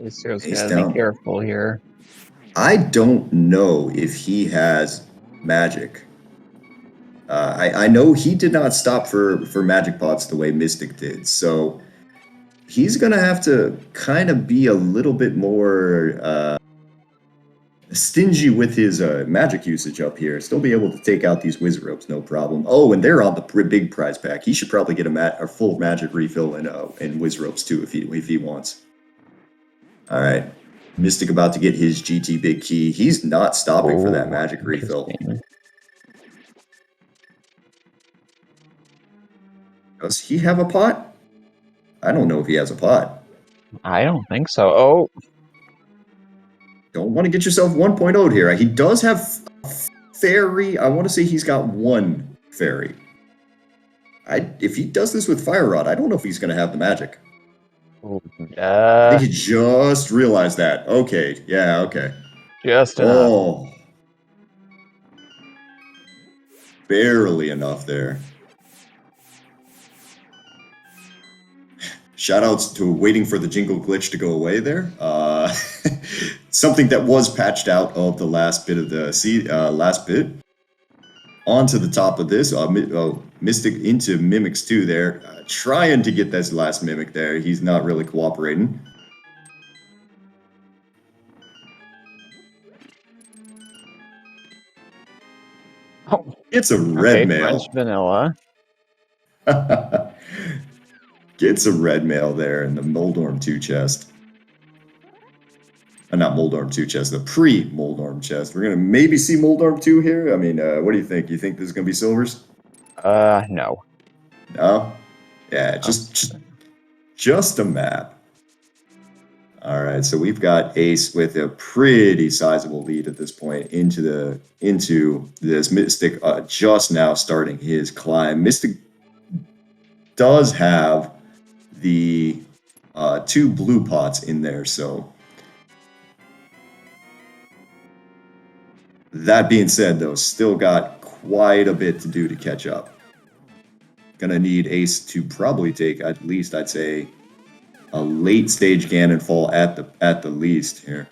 Speaker 2: Acero's
Speaker 1: Ace
Speaker 2: gotta
Speaker 1: down.
Speaker 2: be careful here.
Speaker 1: I don't know if he has magic. I know he did not stop for magic pots the way Mystic did, so he's gonna have to kind of be a little bit more stingy with his magic usage up here. Still be able to take out these Wizard Ropes, no problem. Oh, and they're on the big prize pack. He should probably get a full magic refill and Wizard Ropes too if he wants. All right. Mystic about to get his GT big key. He's not stopping for that magic refill. Does he have a pot? I don't know if he has a pot.
Speaker 2: I don't think so. Oh.
Speaker 1: Don't want to get yourself 1.0'd here. He does have fairy. I want to say he's got one fairy. If he does this with Fire Rod, I don't know if he's going to have the magic. I think he just realized that. Okay. Yeah, okay.
Speaker 2: Just enough.
Speaker 1: Barely enough there. Shoutouts to waiting for the jingle glitch to go away there. Something that was patched out of the last bit of the last bit. Onto the top of this, Mystic into Mimics too there. Trying to get this last Mimic there. He's not really cooperating.
Speaker 2: Oh,
Speaker 1: it's a red mail.
Speaker 2: French vanilla.
Speaker 1: Gets a red mail there in the Moldorm 2 chest. Not Moldorm 2 chest, the pre-Moldorm chest. We're going to maybe see Moldorm 2 here. I mean, what do you think? You think this is going to be silvers?
Speaker 2: No.
Speaker 1: No? Yeah, just a map. All right, so we've got Ace with a pretty sizable lead at this point into this. Mystic just now starting his climb. Mystic does have the 2 blue pots in there, so that being said, though, still got quite a bit to do to catch up. Gonna need Ace to probably take at least, I'd say, a late stage Ganon fall at the least here.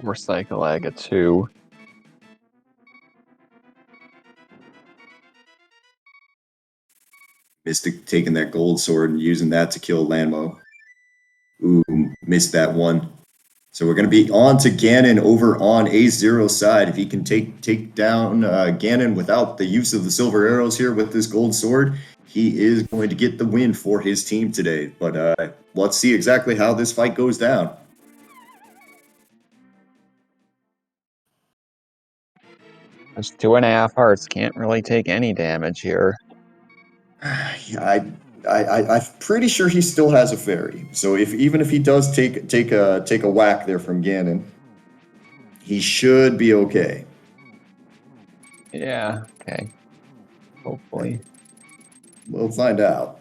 Speaker 2: Force cycle, I get 2.
Speaker 1: Mystic taking that gold sword and using that to kill Lanmo. Ooh, missed that one. So we're going to be on to Ganon over on A0's side. If he can take down Ganon without the use of the silver arrows here with this gold sword, he is going to get the win for his team today. But let's see exactly how this fight goes down.
Speaker 2: That's 2.5 hearts. Can't really take any damage here.
Speaker 1: I'm pretty sure he still has a fairy. So even if he does take a whack there from Ganon, he should be okay.
Speaker 2: Yeah. Okay. Hopefully.
Speaker 1: We'll find out.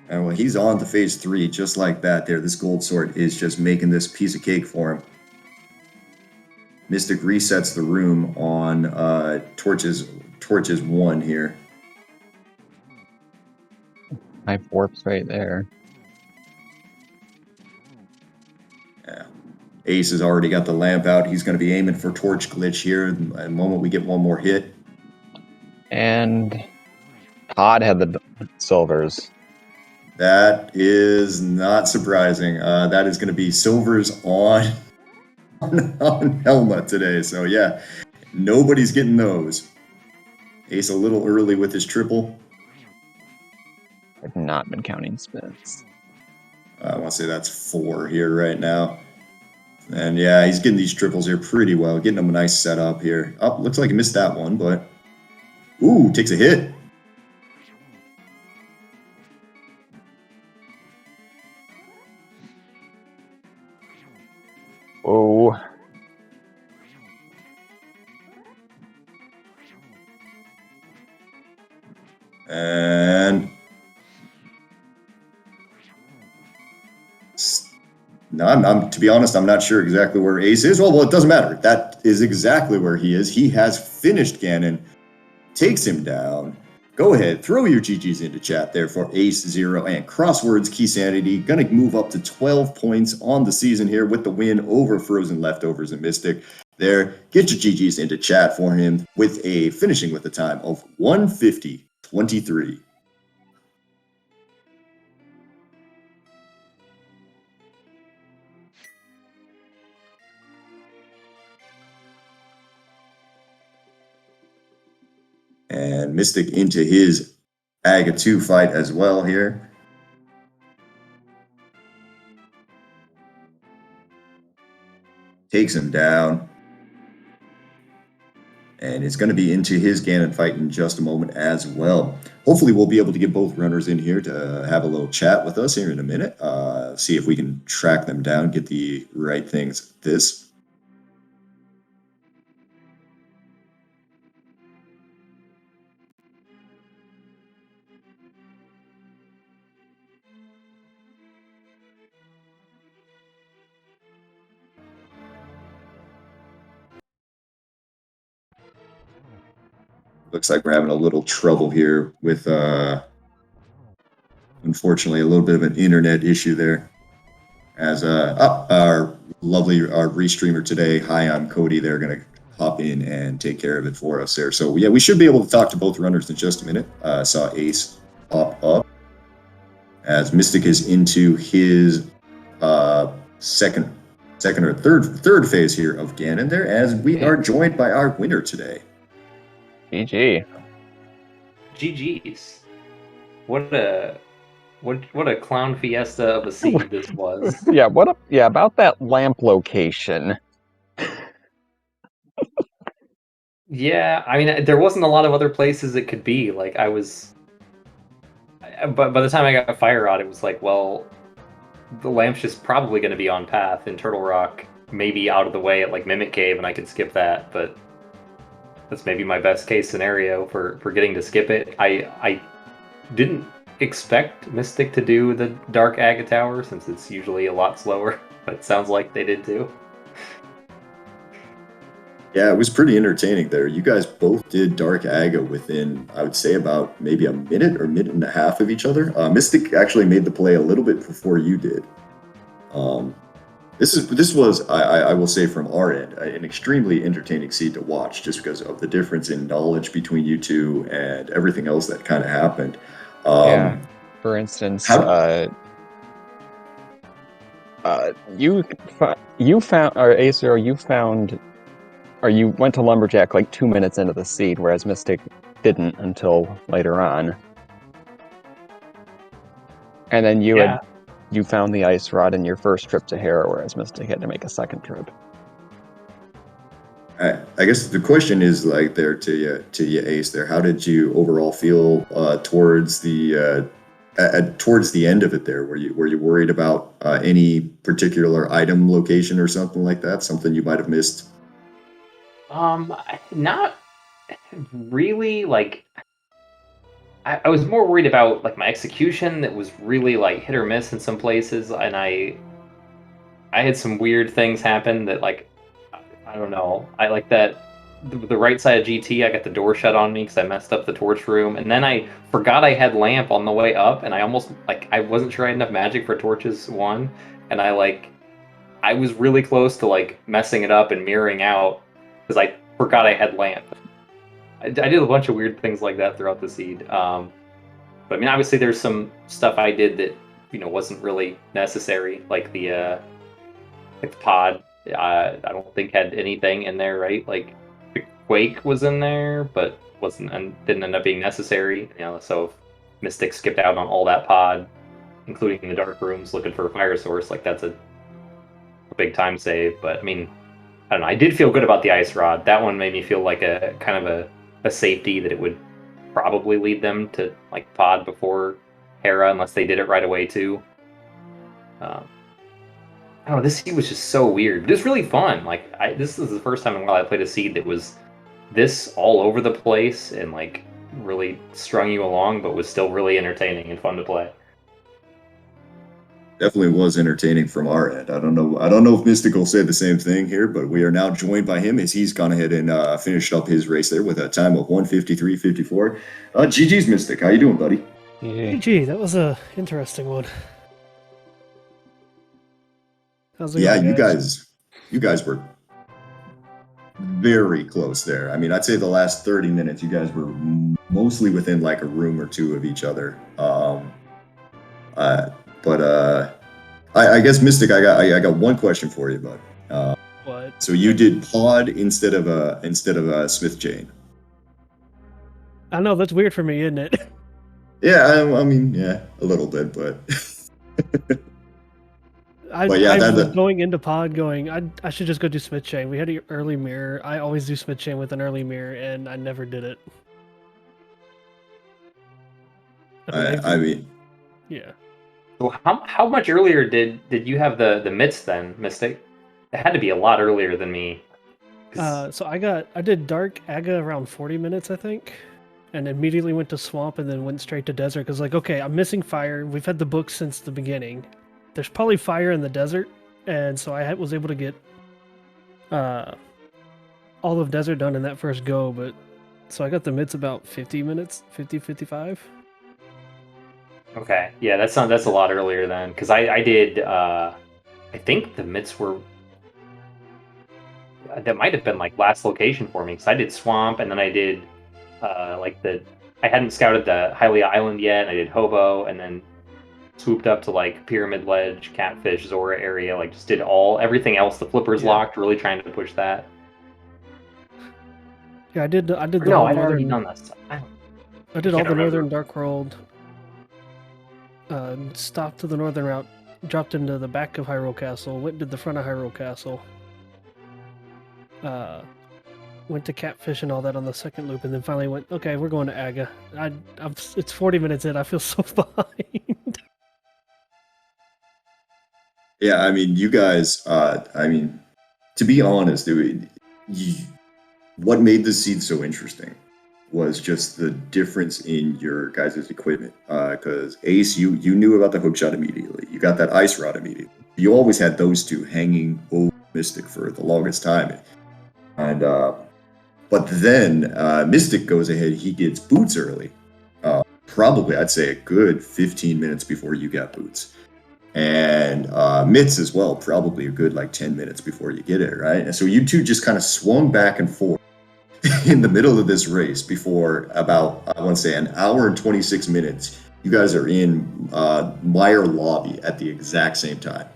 Speaker 1: And well, he's on to phase 3 just like that there. This gold sword is just making this piece of cake for him. Mystic resets the room on torches 1 here.
Speaker 2: My warp's right there.
Speaker 1: Yeah. Ace has already got the lamp out. He's going to be aiming for torch glitch here the moment we get one more hit.
Speaker 2: And Todd had the silvers.
Speaker 1: That is not surprising. That is going to be Silver's on Helma today. So yeah, nobody's getting those. Ace a little early with his triple.
Speaker 2: I've not been counting spins.
Speaker 1: I want to say that's 4 here right now. And yeah, he's getting these triples here pretty well, getting him a nice setup here. Oh, looks like he missed that one, but ooh, takes a hit.
Speaker 2: Oh.
Speaker 1: And no, I'm to be honest, I'm not sure exactly where Ace is. Well, it doesn't matter. That is exactly where he is. He has finished Ganon, takes him down. Go ahead, throw your GGs into chat there for Ace, Zero, and CrossWords Keysanity. Gonna move up to 12 points on the season here with the win over Frozen Leftovers and Mystic. There, get your GGs into chat for him with a finishing with a time of 150.23. And Mystic into his Aga 2 fight as well here. Takes him down. And it's going to be into his Ganon fight in just a moment as well. Hopefully we'll be able to get both runners in here to have a little chat with us here in a minute. See if we can track them down, get the right things. This. Looks like we're having a little trouble here with, unfortunately, a little bit of an internet issue there. As our lovely restreamer today, hi, I'm Cody. They're going to hop in and take care of it for us there. So yeah, we should be able to talk to both runners in just a minute. Saw Ace pop up as Mystic is into his second or third phase here of Ganon there, as we are joined by our winner today.
Speaker 2: GG.
Speaker 3: GG's. What a clown fiesta of a seed this was.
Speaker 2: Yeah, about that lamp location.
Speaker 3: Yeah, I mean, there wasn't a lot of other places it could be. Like, but by the time I got Fire Rod, it was like, well, the lamp's just probably going to be on path in Turtle Rock, maybe out of the way at like Mimic Cave, and I could skip that. But that's maybe my best case scenario for getting to skip it. I didn't expect Mystic to do the Dark Aga Tower, since it's usually a lot slower, but it sounds like they did too.
Speaker 1: Yeah, it was pretty entertaining there. You guys both did Dark Aga within, I would say, about maybe a minute or minute and a half of each other. Mystic actually made the play a little bit before you did. This was, I will say from our end, an extremely entertaining seed to watch, just because of the difference in knowledge between you two and everything else that kind of happened.
Speaker 2: Yeah. For instance, you found, or Acer, you found, or you went to Lumberjack like 2 minutes into the seed, whereas Mystic didn't until later on. And then you found the Ice Rod in your first trip to Hera, whereas Mystic had to make a second trip.
Speaker 1: I guess the question is like there to you, Ace. There, how did you overall feel towards the end of it? There, were you worried about any particular item location or something like that? Something you might have missed?
Speaker 3: Not really. Like, I was more worried about like my execution that was really like hit or miss in some places, and I had some weird things happen that, like, I don't know. I like that the right side of GT, I got the door shut on me because I messed up the torch room, and then I forgot I had lamp on the way up, and I almost, like, I wasn't sure I had enough magic for torches 1, and I was really close to like messing it up and mirroring out because I forgot I had lamp. I did a bunch of weird things like that throughout the seed. But But I mean, obviously, there's some stuff I did that wasn't really necessary, like the pod. I don't think had anything in there, right? Like the Quake was in there, but wasn't and didn't end up being necessary. So if Mystic skipped out on all that pod, including the dark rooms, looking for a fire source, like that's a big time save. But I mean, I don't know. I did feel good about the ice rod. That one made me feel like a kind of a safety that it would probably lead them to like pod before Hera, unless they did it right away too. I don't know. This seed was just so weird. It was really fun. Like this is the first time in a while I played a seed that was this all over the place and like really strung you along, but was still really entertaining and fun to play.
Speaker 1: Definitely was entertaining from our end. I don't know if Mystic will say the same thing here, but we are now joined by him as he's gone ahead and finished up his race there with a time of 1:53.54. GG's Mystic. How you doing, buddy?
Speaker 4: GG, that was a interesting one.
Speaker 1: Yeah, you guys were very close there. I mean, I'd say the last 30 minutes, you guys were mostly within like a room or two of each other. I guess Mystic, I got one question for you, bud.
Speaker 4: What?
Speaker 1: So you did pod instead of Smith Chain.
Speaker 4: I know that's weird for me, isn't it?
Speaker 1: Yeah, I mean, yeah, a little bit, but.
Speaker 4: I was going into pod going, I should just go do Smith Chain. We had an early mirror. I always do Smith Chain with an early mirror, and I never did it.
Speaker 1: I mean,
Speaker 4: yeah.
Speaker 3: So how much earlier did you have the mitts then, Mystic? It had to be a lot earlier than me.
Speaker 4: So I did Dark Aga around 40 minutes, I think, and immediately went to Swamp and then went straight to Desert because like, okay, I'm missing fire. We've had the book since the beginning. There's probably fire in the desert, and so I was able to get all of Desert done in that first go, but so I got the mitts about 50 minutes, 55.
Speaker 3: Okay, yeah, that's a lot earlier then, because I did, I think the mitts were, that might have been like last location for me, because I did Swamp, and then I did, I hadn't scouted the Hylia Island yet, and I did Hobo, and then swooped up to like Pyramid Ledge, Catfish, Zora area, like just did everything else. The flippers locked, really trying to push that.
Speaker 4: Yeah, I did the
Speaker 3: no, I'd already done that stuff.
Speaker 4: I did all the Northern Dark World. Stopped to the northern route, dropped into the back of Hyrule Castle, went to the front of Hyrule Castle. Went to Catfish and all that on the second loop, and then finally went, okay, we're going to Aga. It's 40 minutes in, I feel so behind.
Speaker 1: Yeah, I mean, you guys, to be honest, what made this seed so interesting was just the difference in your guys' equipment. Because Ace, you knew about the hookshot immediately. You got that ice rod immediately. You always had those two hanging over Mystic for the longest time. And but then Mystic goes ahead, he gets boots early. Probably, I'd say a good 15 minutes before you got boots. And Mitts as well, probably a good like 10 minutes before you get it, right? And so you two just kind of swung back and forth in the middle of this race before about, I want to say, an hour and 26 minutes. You guys are in Meyer lobby at the exact same time.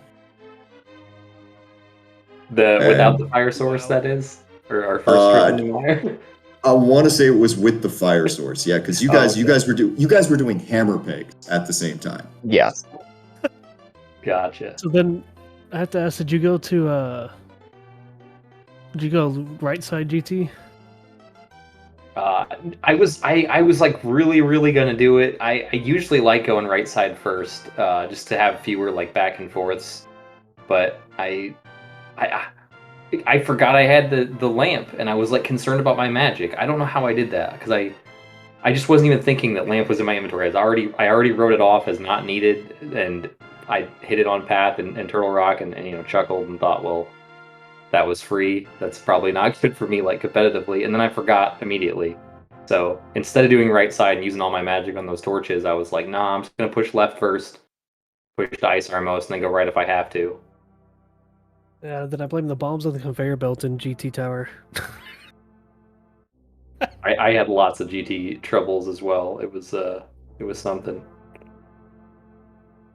Speaker 3: Without the fire source, that is? Or our first trip in Meyer?
Speaker 1: I want to say it was with the fire source, yeah, because you guys were doing hammer pegs at the same time.
Speaker 2: Yes.
Speaker 3: Gotcha.
Speaker 4: So then I have to ask, did you go right side GT?
Speaker 3: I was like really gonna do it. I usually like going right side first, just to have fewer like back and forths. But I forgot I had the lamp, and I was like concerned about my magic. I don't know how I did that, because I just wasn't even thinking that lamp was in my inventory. I already wrote it off as not needed, and I hit it on Path and Turtle Rock, and chuckled and thought, well, that was free. That's probably not good for me, like competitively. And then I forgot immediately. So instead of doing right side and using all my magic on those torches, I was like, nah, I'm just gonna push left first, push the Ice Armos, and then go right if I have to.
Speaker 4: Yeah, then I blame the bombs on the conveyor belt in GT Tower.
Speaker 3: I had lots of GT troubles as well. It was It was something.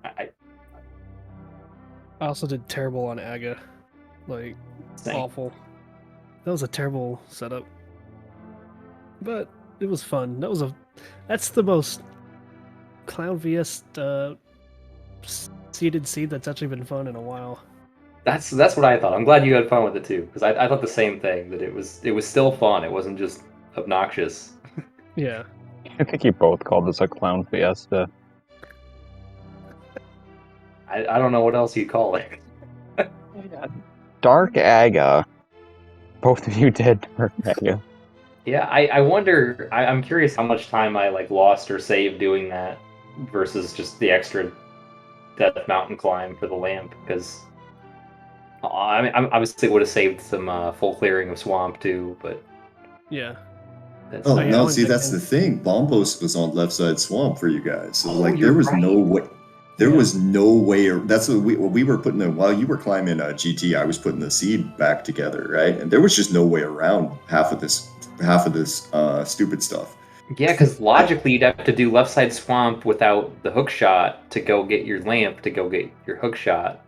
Speaker 3: I
Speaker 4: I also did terrible on Aga. Like,
Speaker 3: Same.
Speaker 4: awful. That was a terrible setup. But it was fun. That's the most Clown VS seeded seed that's actually been fun in a while.
Speaker 3: That's what I thought. I'm glad you had fun with it too, because I thought the same thing, that it was still fun. It wasn't just obnoxious.
Speaker 4: Yeah.
Speaker 2: I think you both called this a clown fiesta.
Speaker 3: I don't know what else you'd call it.
Speaker 2: Dark Aga. Both of you did Dark Aga.
Speaker 3: Yeah, I wonder. I'm curious how much time I like lost or saved doing that versus just the extra Death Mountain climb for the lamp, because I mean, obviously it would have saved some full clearing of swamp too, but
Speaker 4: Yeah.
Speaker 3: that's
Speaker 1: Oh,
Speaker 4: yeah, I
Speaker 1: no,
Speaker 4: went
Speaker 1: see,
Speaker 4: back
Speaker 1: that's
Speaker 4: in.
Speaker 1: the thing. Bombos was on left side swamp for you guys. So,
Speaker 3: Oh,
Speaker 1: like,
Speaker 3: you're
Speaker 1: there was no
Speaker 3: right.
Speaker 1: way. There
Speaker 4: Yeah.
Speaker 1: was no way. That's what we were putting the while you were climbing GT. I was putting the seed back together, right? And there was just no way around half of this stupid stuff.
Speaker 3: Yeah, because logically you'd have to do left side swamp without the hook shot to go get your lamp to go get your hook shot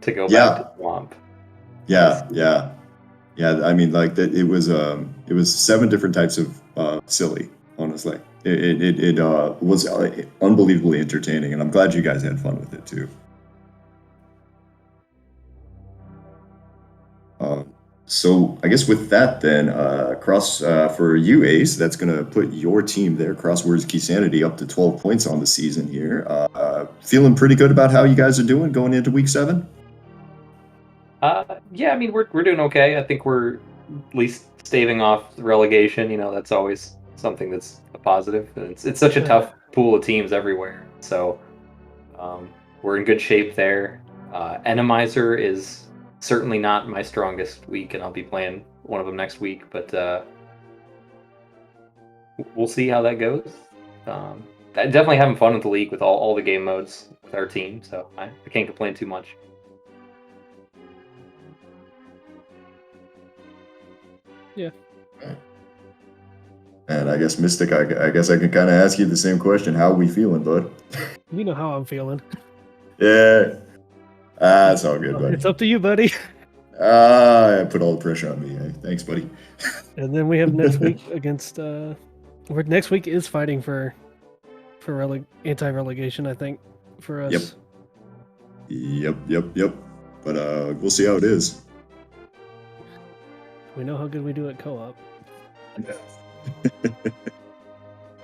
Speaker 3: to go back to swamp.
Speaker 1: Yeah, yeah, yeah. I mean, like that. It was 7 different types of silly. Honestly, it was unbelievably entertaining, and I'm glad you guys had fun with it too. So I guess with that, then for you, Ace, that's going to put your team there, CrossWords Keysanity, up to 12 points on the season here. Feeling pretty good about how you guys are doing going into week 7.
Speaker 3: Yeah, I mean we're doing okay. I think we're at least staving off relegation. You know, that's always something that's a positive. It's such a tough pool of teams everywhere, so we're in good shape there. Randomizer is certainly not my strongest week, and I'll be playing one of them next week, but we'll see how that goes. Definitely having fun with the league with all the game modes with our team, so I can't complain too much.
Speaker 4: Yeah.
Speaker 1: And I guess Mystic, I guess I can kind of ask you the same question. How are we feeling, bud?
Speaker 4: You know how I'm feeling.
Speaker 1: Yeah. It's all good, buddy.
Speaker 4: It's up to you, buddy.
Speaker 1: Put all the pressure on me. Thanks, buddy.
Speaker 4: And then we have next week against next week is fighting for anti-relegation, I think, for us.
Speaker 1: Yep. But we'll see how it is.
Speaker 4: We know how good we do at co-op.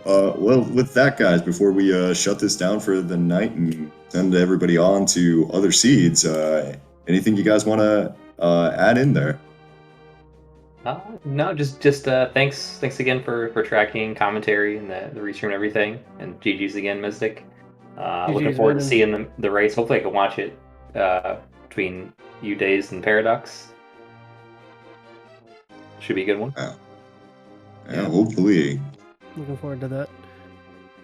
Speaker 1: Well, with that, guys, before we shut this down for the night and send everybody on to other seeds, anything you guys want to add in there?
Speaker 3: No, just thanks again for tracking commentary and the restream and everything, and GG's again, Mystic. Looking forward to seeing the race. Hopefully I can watch it between you days and Paradox. Should be a good one.
Speaker 1: Yeah, hopefully.
Speaker 4: Looking forward to that.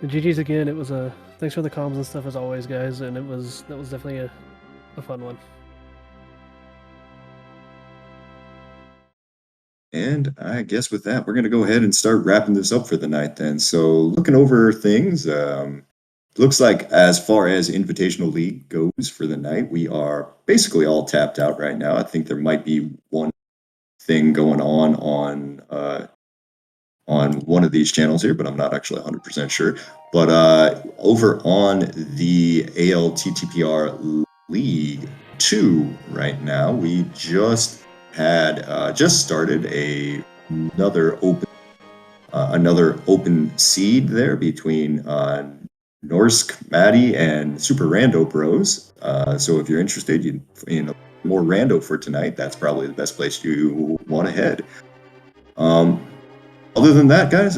Speaker 4: And GG's again. It was thanks for the comms and stuff as always, guys, and that was definitely a fun one.
Speaker 1: And I guess with that, we're going to go ahead and start wrapping this up for the night then. So looking over things, looks like as far as Invitational League goes for the night, we are basically all tapped out right now. I think there might be one thing going on one of these channels here, but I'm not actually 100% sure. But over on the ALTTPR League 2 right now, we just started another open seed there between Norsk Maddie and Super Rando Bros. So if you're interested in more rando for tonight, that's probably the best place you want to head. Other than that, guys,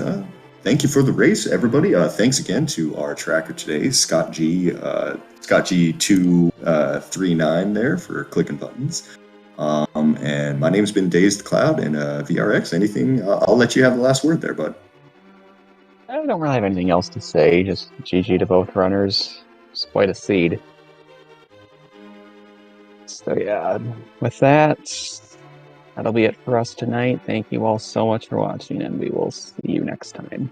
Speaker 1: thank you for the race, everybody. Thanks again to our tracker today, Scott G239 there for clicking buttons. And my name's been Dazed Cloud, and VRX, anything, I'll let you have the last word there, bud.
Speaker 2: I don't really have anything else to say, just GG to both runners. It's quite a seed. So yeah, with that, that'll be it for us tonight. Thank you all so much for watching, and we will see you next time.